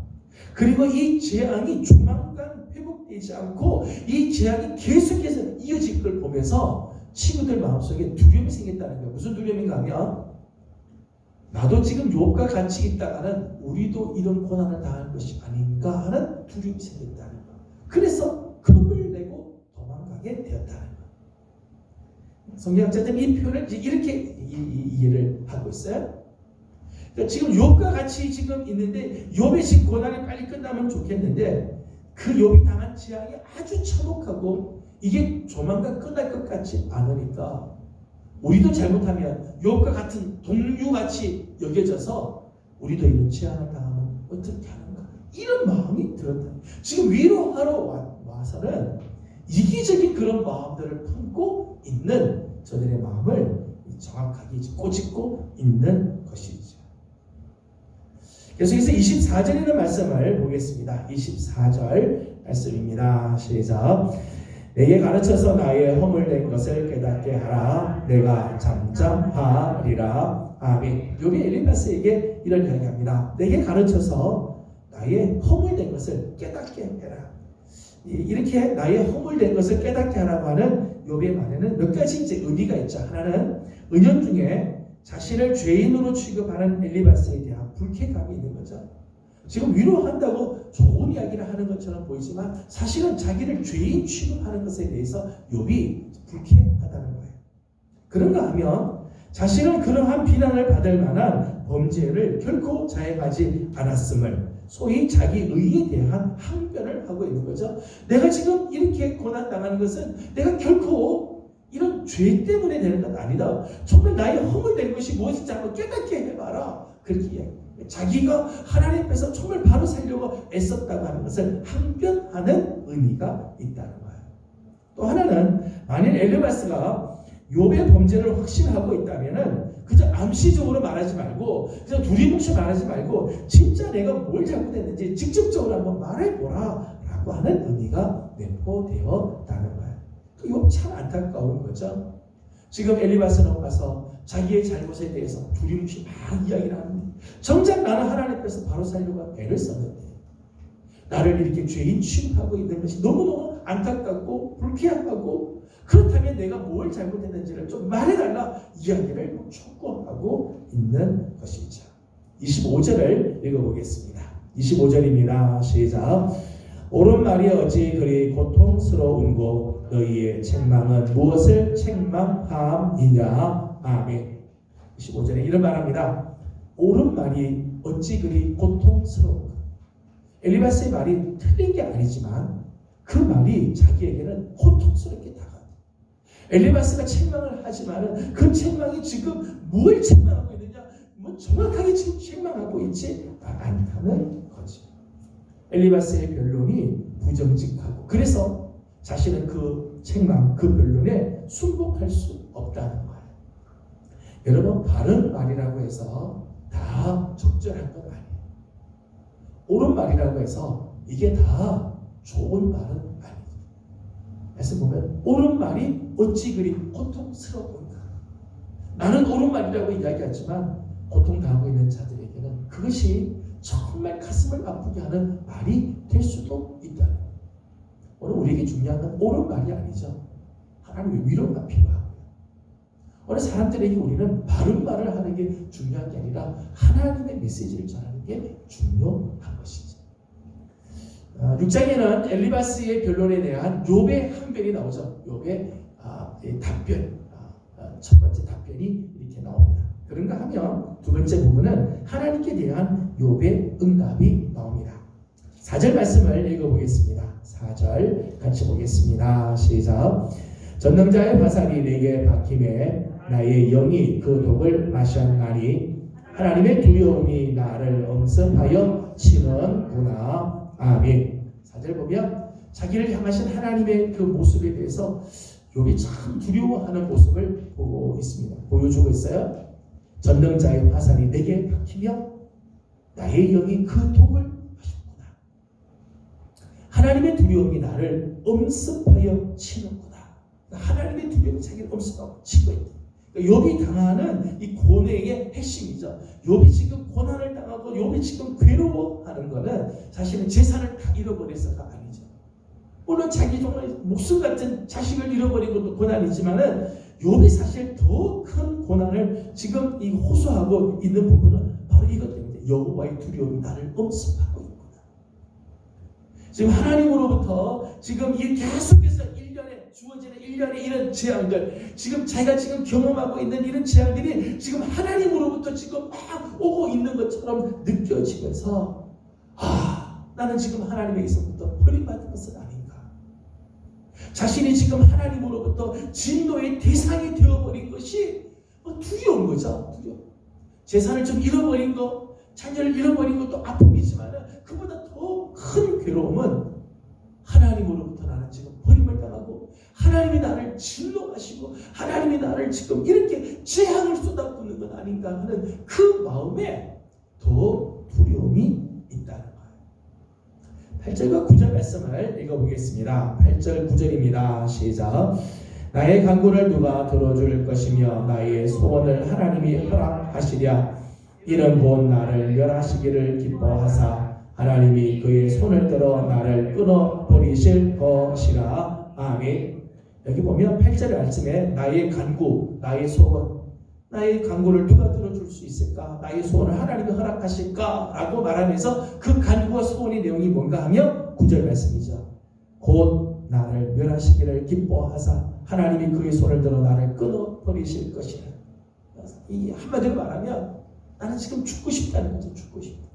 그리고 이 재앙이 조만간 회복되지 않고 이 재앙이 계속해서 이어질 걸 보면서 친구들 마음속에 두려움이 생겼다는 거예요. 무슨 두려움인가 하면, 나도 지금 욥과 같이 있다가는 우리도 이런 고난을 당할 것이 아닌가 하는 두려움이 생겼다는 거예요. 그래서 겁을 내고 도망가게 되었다는 거예요. 성경학자들은 이 표현을 이렇게 이해를 하고 있어요. 그러니까 지금 욥과 같이 지금 있는데 욥의 지금 고난이 빨리 끝나면 좋겠는데, 그 욥이 당한 재앙이 아주 참혹하고 이게 조만간 끝날 것 같지 않으니까 우리도 잘못하면 욥과 같은 동류같이 여겨져서 우리도 이런 재앙을 당하면 어떻게 하는가, 이런 마음이 들었다. 지금 위로하러 와서는 이기적인 그런 마음들을 품고 있는 저들의 마음을 정확하게 꼬집고 있는 것이죠. 계속해서 24절에 있는 말씀을 보겠습니다. 24절 말씀입니다. 시작. 내게 가르쳐서 나의 허물된 것을 깨닫게 하라. 내가 잠잠하리라. 아멘. 욥이 엘리바스에게 이런 이야기합니다. 내게 가르쳐서 나의 허물된 것을 깨닫게 해라. 이렇게 나의 허물된 것을 깨닫게 하라고 하는 욥의 말에는 몇 가지 이제 의미가 있죠. 하나는 은연중에 자신을 죄인으로 취급하는 엘리바스에 대한 불쾌감이 있는 거죠. 지금 위로한다고 좋은 이야기를 하는 것처럼 보이지만 사실은 자기를 죄인 취급하는 것에 대해서 욥이 불쾌하다는 거예요. 그런가 하면 자신은 그러한 비난을 받을 만한 범죄를 결코 자행하지 않았음을, 소위 자기 의에 대한 항변을 하고 있는 거죠. 내가 지금 이렇게 고난당하는 것은 내가 결코 이런 죄 때문에 되는 것 아니다. 정말 나의 허물된 것이 무엇인지 한번 깨닫게 해봐라. 그렇게 이야기해요. 자기가 하나님 앞에서 정말 바로 살려고 애썼다고 하는 것을 항변하는 의미가 있다는 거예요. 또 하나는, 만일 엘리바스가 욥의 범죄를 확신하고 있다면은 그저 암시적으로 말하지 말고, 그저 두리뭉실 말하지 말고, 진짜 내가 뭘 잘못했는지 직접적으로 한번 말해보라 라고 하는 의미가 내포되었다는 거예요. 이거 참 안타까운 거죠. 지금 엘리바스는 가서 자기의 잘못에 대해서 두리뭉실 막 이야기를 하는데, 정작 나는 하나님 앞에서 바로 살려고 애를 썼는데 나를 이렇게 죄인 취급하고 있는 것이 너무너무 안타깝고 불쾌하고, 그렇다면 내가 뭘 잘못했는지를 좀 말해달라 이야기를 촉구하고 있는 것이죠. 25절을 읽어보겠습니다. 25절입니다. 시작. 옳은 말이 어찌 그리 고통스러운고 너희의 책망은 무엇을 책망함이냐. 아멘. 25절에 이런 말합니다. 옳은 말이 어찌 그리 고통스러운가. 엘리바스의 말이 틀린 게 아니지만 그 말이 자기에게는 고통스럽게 다가온다. 엘리바스가 책망을 하지만은 그 책망이 지금 뭘 책망하고 있느냐, 뭐 정확하게 지금 책망하고 있지 않다는 거지. 엘리바스의 변론이 부정직하고, 그래서 자신은 그 책망, 그 변론에 순복할 수 없다는 거예요. 여러분, 바른 말이라고 해서 다 적절한 건 아니에요. 옳은 말이라고 해서 이게 다 좋은 말은 아니에요. 그래서 보면 옳은 말이 어찌 그리 고통스러운가. 나는 옳은 말이라고 이야기하지만 고통당하고 있는 자들에게는 그것이 정말 가슴을 아프게 하는 말이 될 수도 있다는 거예요. 오늘 우리에게 중요한 건 옳은 말이 아니죠. 하나님의 위로가 필요하고요. 오늘 사람들에게 우리는 바른 말을 하는 게 중요한 게 아니라 하나님의 메시지를 전하는 게 중요한 것이죠. 6장에는 엘리바스의 변론에 대한 욥의 항변이 나오죠. 욥의 답변, 첫 번째 답변이 이렇게 나옵니다. 그런가 하면 두 번째 부분은 하나님께 대한 욥의 응답이 나옵니다. 4절 말씀을 읽어보겠습니다. 4절 같이 보겠습니다. 시작. 전능자의 화살이 내게 박힘에 나의 영이 그 독을 마셨나니 하나님의 두려움이 나를 엄습하여 치는구나. 아멘. 4절 보면 자기를 향하신 하나님의 그 모습에 대해서 욥이 참 두려워하는 모습을 보고 있습니다. 보여주고 있어요. 전능자의 화살이 내게 박히며 나의 영이 그 독을 마셨구나. 하나님의 두려움이 나를 엄습하여 치는구나. 하나님의 두려움이 자기를 엄습하고 치고 있다. 욥이 당하는 이 고뇌의 핵심이죠. 욥이 지금 고난을 당하고 욥이 지금 괴로워하는 것은 사실은 재산을 다 잃어버려서가 아니죠. 물론 자기 정말 목숨 같은 자식을 잃어버린 것도 고난이지만은 욥이 사실 더 큰 고난을 지금 이 호소하고 있는 부분은 바로 이것 때문에 여호와의 두려움이 나를 엄습하고 있구나. 지금 하나님으로부터 지금 이 계속해서 주어지는 일련의 이런 재앙들, 지금 자기가 지금 경험하고 있는 이런 재앙들이 지금 하나님으로부터 지금 막 오고 있는 것처럼 느껴지면서 나는 지금 하나님에게서부터 버림받은 것은 아닌가. 자신이 지금 하나님으로부터 진노의 대상이 되어버린 것이 두려운 거죠. 두려움. 재산을 좀 잃어버린 것, 자녀를 잃어버린 것도 아픔이지만 그보다 더 큰 괴로움은 하나님으로부터 나는 지금 버림을 당하고 하나님이 나를 진노하시고 하나님이 나를 지금 이렇게 재앙을 쏟아붓는 건 아닌가 하는 그 마음에 더 두려움이 있다는 거예요. 8절과 9절 말씀을 읽어보겠습니다. 8절 9절입니다. 시작. 나의 간구를 누가 들어줄 것이며 나의 소원을 하나님이 허락하시랴. 이는 곧 나를 멸하시기를 기뻐하사 하나님이 그의 손을 들어 나를 끊어버리실 것이라. 아멘. 여기 보면 8절 말씀에 나의 간구, 나의 소원, 나의 간구를 누가 들어줄 수 있을까? 나의 소원을 하나님이 허락하실까? 라고 말하면서 그 간구와 소원의 내용이 뭔가 하면 9절 말씀이죠. 곧 나를 멸하시기를 기뻐하사 하나님이 그의 손을 들어 나를 끊어버리실 것이라. 이 한마디로 말하면 나는 지금 죽고 싶다는 거죠. 죽고 싶다.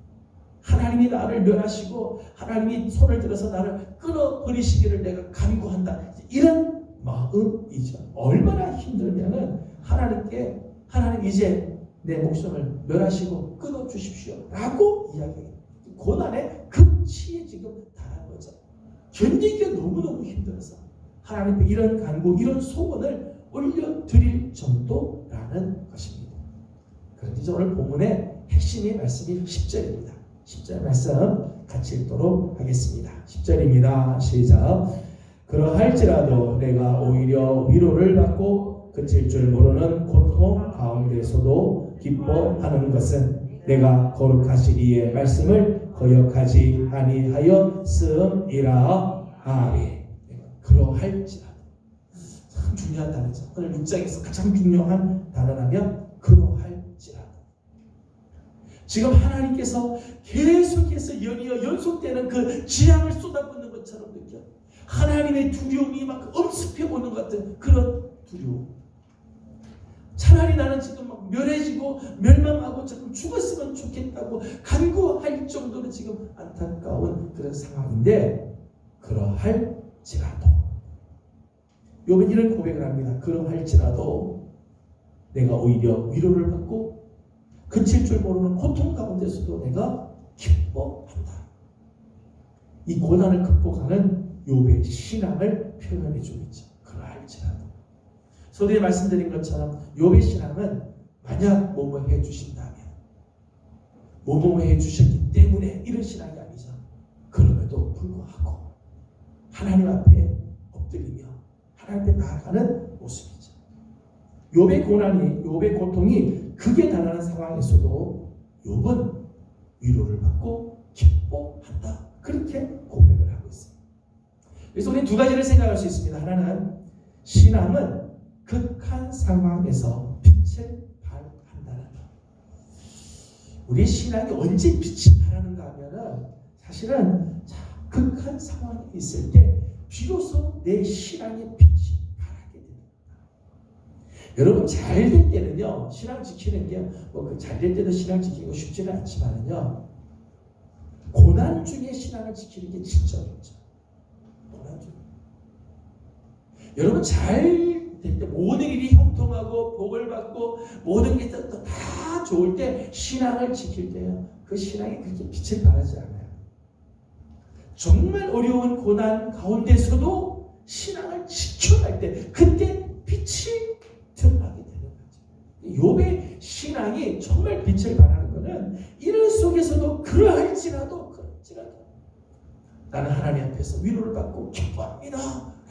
하나님이 나를 멸하시고 하나님이 손을 들어서 나를 끊어버리시기를 내가 간구한다. 이런 마음이죠. 얼마나 힘들면은 하나님께 하나님 이제 내 목숨을 멸하시고 끊어주십시오 라고 이야기해요. 고난의 극치에 지금 달한 거죠. 견디기가 너무너무 힘들어서 하나님께 이런 간구, 이런 소원을 올려드릴 정도라는 것입니다. 그런데 이제 오늘 본문의 핵심의 말씀이 10절입니다. 10절 말씀 같이 읽도록 하겠습니다. 10절입니다. 시작. 그러할지라도 내가 오히려 위로를 받고 그칠 줄 모르는 고통 가운데서도 기뻐하는 것은 내가 거룩하신 이의 말씀을 거역하지 아니하였음이라. 아멘. 그러할지라도 참 중요한 단어죠. 오늘 6장에서 가장 중요한 단어라면 그러할지라도. 지금 하나님께서 계속해서 연속되는 그 재앙을 쏟아붓는 것처럼 느껴. 하나님의 두려움이 막 엄습해 오는 것 같은 그런 두려움. 차라리 나는 지금 막 멸해지고 멸망하고 조금 죽었으면 좋겠다고 간구할 정도로 지금 안타까운 그런 상황인데 그러할지라도 욥은 이런 고백을 합니다. 그러할지라도 내가 오히려 위로를 받고 그칠 줄 모르는 고통 가운데서도 내가 기뻐한다. 이 고난을 극복하는 욥의 신앙을 표현해 주고 있죠. 그러할지라도. 서두에 말씀드린 것처럼 욥의 신앙은 만약 뭐뭐 해 주신다면 뭐뭐 해 주셨기 때문에 이런 신앙이 아니죠. 그럼에도 불구하고 하나님 앞에 엎드리며 하나님 앞에 나아가는 모습이죠. 욥의 고난이, 욥의 고통이 극에 달하는 상황에서도 욥은 위로를 받고 기뻐한다. 그렇게 고백을 하고 있습니다. 그래서 우리는 두 가지를 생각할 수 있습니다. 하나는 신앙은 극한 상황에서 빛을 발한다는 것. 우리의 신앙이 언제 빛이 발하는가 하면은 사실은 극한 상황이 있을 때 비로소 내 신앙의 빛이 발하게 됩니다. 여러분 잘 될 때는요 신앙 지키는 게 뭐 잘 될 때도 신앙 지키고 쉽지는 않지만은요 고난 중에 신앙을 지키는 게 진짜 어렵죠. 고난 중에. 여러분 잘 될 때 모든 일이 형통하고 복을 받고 모든 게 다 좋을 때 신앙을 지킬 때요 그 신앙이 그렇게 빛을 발하지 않아요. 정말 어려운 고난 가운데서도 신앙을 지켜갈 때 그때 빛이 드러나게 되는 거죠. 욥의 신앙이 정말 빛을 발하는 것은 이런 속에서도 그러할지라도 나는 하나님 앞에서 위로를 받고 기뻐합니다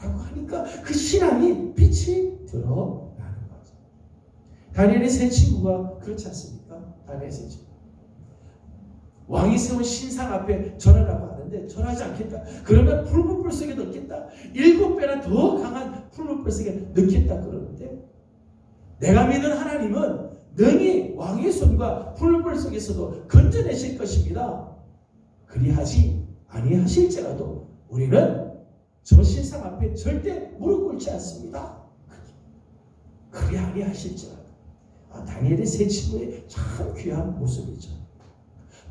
라고 하니까 그 신앙이 빛이 드러나는 거죠. 다니엘의 세 친구가 그렇지 않습니까? 다니엘의 세 친구 왕이 세운 신상 앞에 절하라고 하는데 절하지 않겠다. 그러면 풀무불 속에 넣겠다. 7배나 더 강한 풀무불 속에 넣겠다 그러는데 내가 믿는 하나님은 능히 왕의 손과 풀무불 속에서도 건져내실 것입니다. 그리하지 아니하실지라도 우리는 저 신상 앞에 절대 무릎 꿇지 않습니다. 그리 아니하실지라도 다니엘의 세 친구의 참 귀한 모습이죠.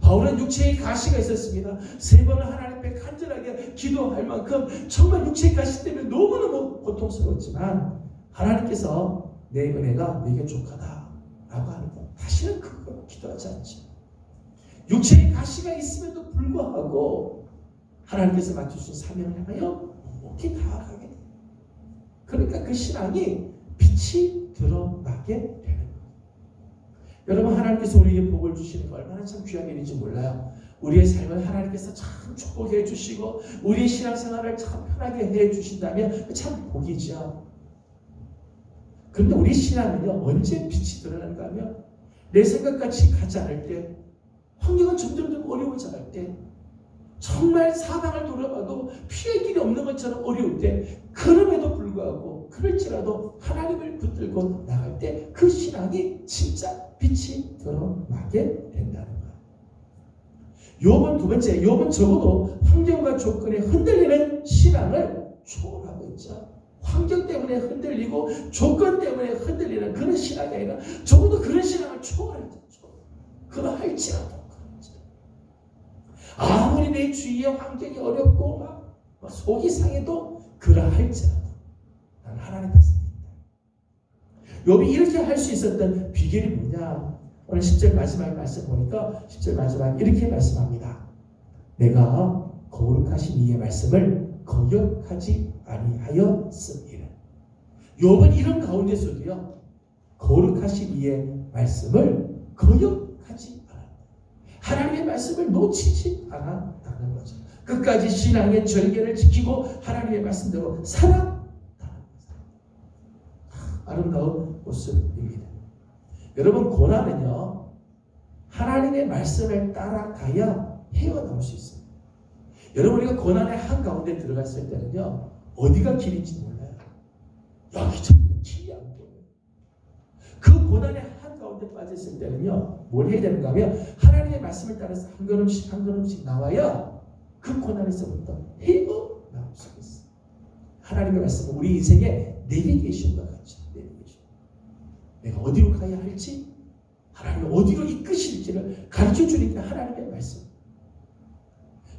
바울은 육체의 가시가 있었습니다. 3번을 하나님 앞에 간절하게 기도할 만큼 정말 육체의 가시 때문에 너무너무 고통스러웠지만 하나님께서 내 은혜가 내게 족하다 라고 하니까 다시는 그거 기도하지 않죠. 육체의 가시가 있음에도 불구하고 하나님께서 맡겨주신 사명을 향하여 묵묵히 다가가게 돼요. 그러니까 그 신앙이 빛이 드러나게 되는 거예요. 여러분 하나님께서 우리에게 복을 주시는 거 얼마나 참 귀한 일인지 몰라요. 우리의 삶을 하나님께서 참 축복해 주시고 우리의 신앙생활을 참 편하게 해 주신다면 참 복이죠. 그런데 우리 신앙은요 언제 빛이 드러나는가 하면 내 생각같이 가지 않을 때 환경은 점점 어려워져 갈 때 정말 사방을 돌아봐도 피할 길이 없는 것처럼 어려울 때 그럼에도 불구하고 그럴지라도 하나님을 붙들고 나갈 때 그 신앙이 진짜 빛이 드러나게 된다는 거예요. 욥은 두 번째, 욥은 적어도 환경과 조건에 흔들리는 신앙을 초월하고 있죠. 환경 때문에 흔들리고 조건 때문에 흔들리는 그런 신앙이 아니라 적어도 그런 신앙을 초월하죠. 그러할지라도 아무리 내 주위의 환경이 어렵고 막 속이 상해도 그러할지라도 나는 하나님 앞에 있다. 욥이 이렇게 할 수 있었던 비결이 뭐냐? 오늘 10절 마지막 말씀 보니까 10절 마지막 이렇게 말씀합니다. 내가 거룩하신 이의 말씀을 거역하지 아니하였음이라. 욥은 이런 가운데서도요 거룩하신 이의 말씀을 거역하지 않았다. 하나님의 말씀을 놓치지 않았다는 거죠. 끝까지 신앙의 절개를 지키고 하나님의 말씀대로 살아가는 아름다운 모습입니다. 여러분 고난은요 하나님의 말씀을 따라가야 헤어나올 수 있어요. 여러분 우리가 고난의 한가운데 들어갔을 때는요 어디가 길인지 몰라요. 여기저기 길이 안 보여요. 그 고난의 한가운데 빠졌을 때는요 뭘 해야 되는가 하면 하나님의 말씀을 따라서 한 걸음씩 한 걸음씩 나와야 그 고난에서부터 헤어나올 수 있어요. 하나님의 말씀은 우리 인생의 내비게이션과 같죠. 내비게이션. 내가 어디로 가야 할지 하나님이 어디로 이끄실지를 가르쳐주니까 하나님의 말씀.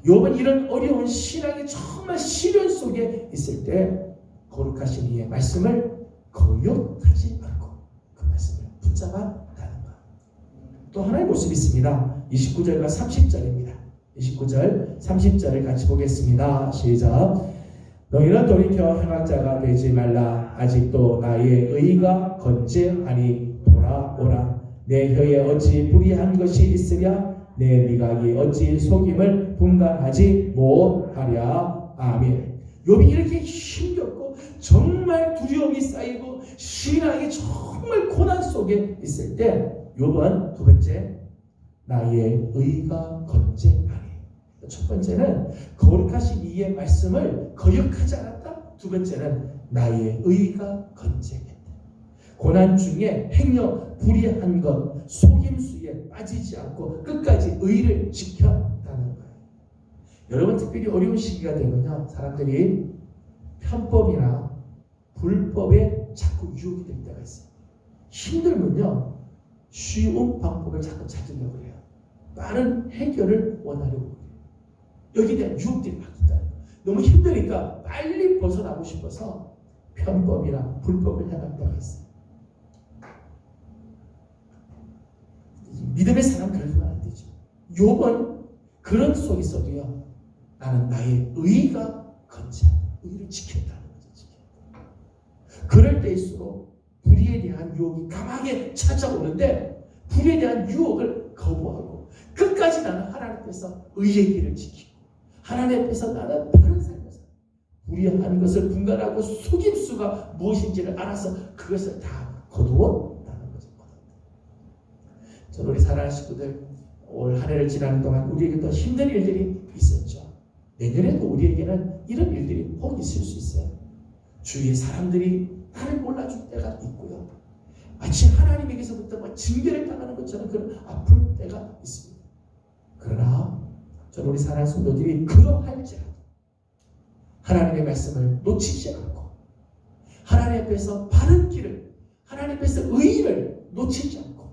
욥은 이런 어려운 신앙의 정말 시련 속에 있을 때 거룩하신 이의 말씀을 거역하지 않고 그 말씀을 붙잡아가는 것. 또 하나의 모습이 있습니다. 29절과 30절입니다. 29절, 30절을 같이 보겠습니다. 시작. 너희는 돌이켜 행할 자가 되지 말라. 아직도 나의 의가 건재하니 돌아오라. 내 혀에 어찌 불의한 것이 있으랴. 내 미각이 어찌 속임을 분간하지 못하랴. 아멘. 욥이 이렇게 힘겹고 정말 두려움이 쌓이고 신앙이 정말 고난 속에 있을 때 욥은 두 번째 나의 의가 건재하니. 첫 번째는 거룩하신 이의 말씀을 거역하지 않았다. 두 번째는 나의 의가 건재했다. 고난 중에 행여 불의한 것, 속임수에 빠지지 않고 끝까지 의를 지켰다는 거예요. 여러분 특별히 어려운 시기가 되면요, 사람들이 편법이나 불법에 자꾸 유혹이 될 때가 있어요. 힘들면요, 쉬운 방법을 자꾸 찾으려고 해요. 빠른 해결을 원하려고 해요. 여기에 대한 유혹들이 막 있다. 너무 힘드니까 빨리 벗어나고 싶어서 편법이나 불법을 향할 때가 있어요. 믿음의 사람 그러면 안 되죠. 욥은 그런 속에서도요, 나는 나의 의가 건재하다. 의를 지켰다는 거죠. 그럴 때일수록 불의에 대한 유혹이 강하게 찾아오는데 불의에 대한 유혹을 거부하고 끝까지 나는 하나님께서 의의 길을 지키고 하나님 앞에서 나는 바른 삶을 살고 불의한 것을 분간하고 속임수가 무엇인지를 알아서 그것을 다 거두었다는 거죠. 저는 우리 사랑하는 식구들, 올 한 해를 지나는 동안 우리에게 더 힘든 일들이 있었죠. 내년에도 우리에게는 이런 일들이 혹 있을 수 있어요. 주위의 사람들이 나를 몰라줄 때가 있고요. 마치 하나님에게서부터 징계를 당하는 것처럼 그런 아플 때가 있습니다. 그러나 저는 우리 사랑하는 성도들이 그러할지라도 하나님의 말씀을 놓치지 않고 하나님 앞에서 바른 길을, 하나님 앞에서 의의를 놓치지 않고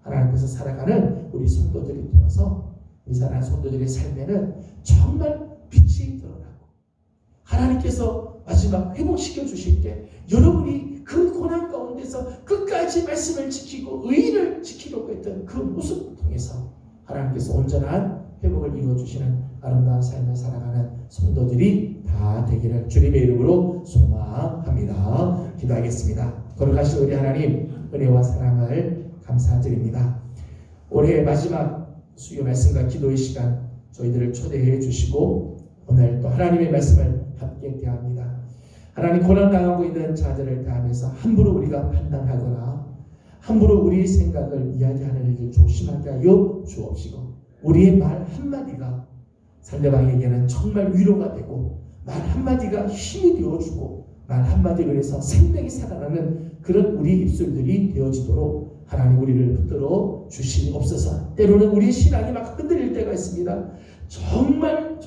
하나님 앞에서 살아가는 우리 성도들이 되어서 이 사랑하는 성도들의 삶에는 정말 빛이 드러나고 하나님께서 마지막 회복시켜 주실 때 여러분이 그 고난 가운데서 끝까지 말씀을 지키고 의의를 지키려고 했던 그 모습을 통해서 하나님께서 온전한 회복을 이루어주시는 아름다운 삶을 살아가는 성도들이 다 되기를 주님의 이름으로 소망합니다. 기도하겠습니다. 거룩하신 우리 하나님, 은혜와 사랑을 감사드립니다. 올해 마지막 수요 말씀과 기도의 시간 저희들을 초대해 주시고 오늘 또 하나님의 말씀을 함께 대합니다. 하나님, 고난당하고 있는 자들을 대하면서 함부로 우리가 판단하거나 함부로 우리의 생각을 이야기하는 일을 조심하게 하여 주옵시고 우리의 말 한마디가 상대방에게는 정말 위로가 되고 말 한마디가 힘이 되어주고 말 한마디로 해서 생명이 살아나는 그런 우리 입술들이 되어지도록 하나님 우리를 붙들어 주시옵소서. 때로는 우리의 신앙이 막 흔들릴 때가 있습니다. 정말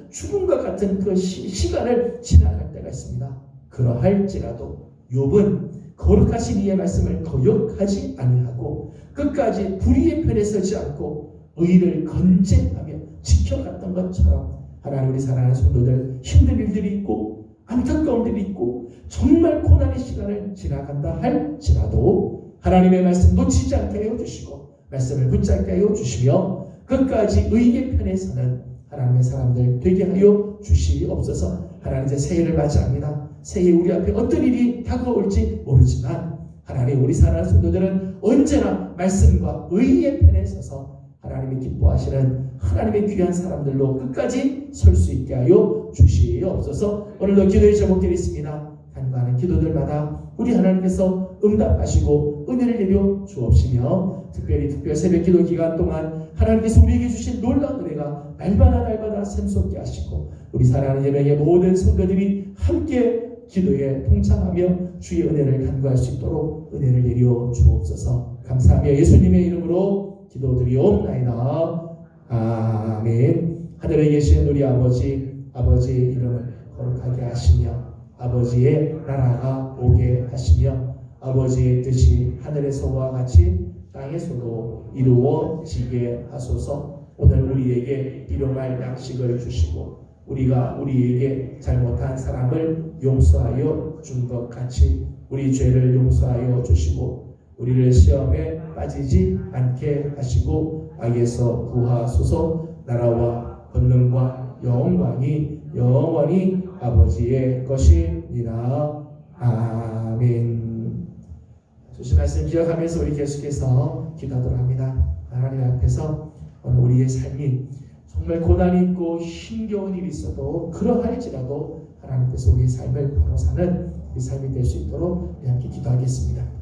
죽음과 같은 그 시간을 지나갈 때가 있습니다. 그러할지라도 욥은 거룩하신 이의 말씀을 거역하지 아니하고 끝까지 불의의 편에 서지 않고 의를 건재하며 지켜갔던 것처럼 하나님, 우리 사랑하는 성도들 힘든 일들이 있고 안타까운 일이 있고 정말 고난의 시간을 지나간다 할지라도 하나님의 말씀 놓치지 않게 하여 주시고 말씀을 붙잡게 하여 주시며 끝까지 의의 편에 서는 하나님의 사람들 되게 하여 주시옵소서. 하나님, 이제 새해를 맞이합니다. 새해 우리 앞에 어떤 일이 다가올지 모르지만 하나님, 우리 사랑하는 성도들은 언제나 말씀과 의의 편에 서서 하나님이 기뻐하시는 하나님의 귀한 사람들로 끝까지 설 수 있게 하여 주시옵소서. 오늘도 기도의 제목들이 있습니다. 간구하는 기도들마다 우리 하나님께서 응답하시고 은혜를 내려 주옵시며 특별 새벽 기도 기간 동안 하나님께서 우리에게 주신 놀라운 은혜가 날마다 샘솟게 하시고 우리 사랑하는 예배의 모든 성도들이 함께 기도에 동참하며 주의 은혜를 간구할 수 있도록 은혜를 내려 주옵소서. 감사하며 예수님의 이름으로 기도드리옵나이다. 아멘. 하늘에 계시는 우리 아버지의 이름을 거룩하게 하시며 아버지의 나라가 오게 하시며 아버지의 뜻이 하늘에서와 같이 땅에서도 이루어지게 하소서. 오늘 우리에게 일용할 양식을 주시고 우리가 우리에게 잘못한 사람을 용서하여 준 것 같이 우리 죄를 용서하여 주시고 우리를 시험에 빠지지 않게 하시고 악에서 구하소서. 나라와 권능과 영광이 영원히 아버지의 것이니라. 아멘. 주신 말씀 기억하면서 우리 계속해서 기도하도록 합니다. 하나님 앞에서 오늘 우리의 삶이 정말 고난이 있고 힘겨운 일이 있어도 그러할지라도 하나님께서 우리의 삶을 바로 사는 이 삶이 될 수 있도록 우리 함께 기도하겠습니다.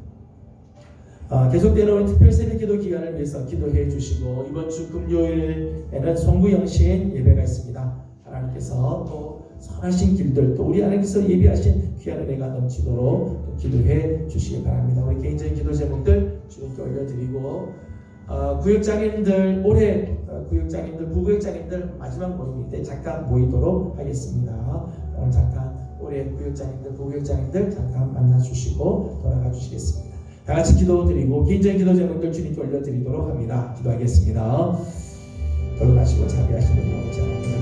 계속되는 우리 특별 새벽 기도 기간을 위해서 기도해 주시고 이번 주 금요일에는 송구영신 예배가 있습니다. 하나님께서 또 선하신 길들 또 우리 하나님께서 예비하신 귀한 은혜가 넘치도록 또 기도해 주시기 바랍니다. 우리 개인적인 기도 제목들 주님께 올려드리고 구역장님들 올해 구역장님들, 부구역장님들 마지막 모임인데 잠깐 모이도록 하겠습니다. 오늘 잠깐 우리 구역장님들, 부구역장님들 잠깐 만나주시고 돌아가 주시겠습니다. 다 같이 기도드리고 개인적인 기도 제목들 주님께 올려드리도록 합니다. 기도하겠습니다. 돌아가시고 자비하시는 아버지 하나님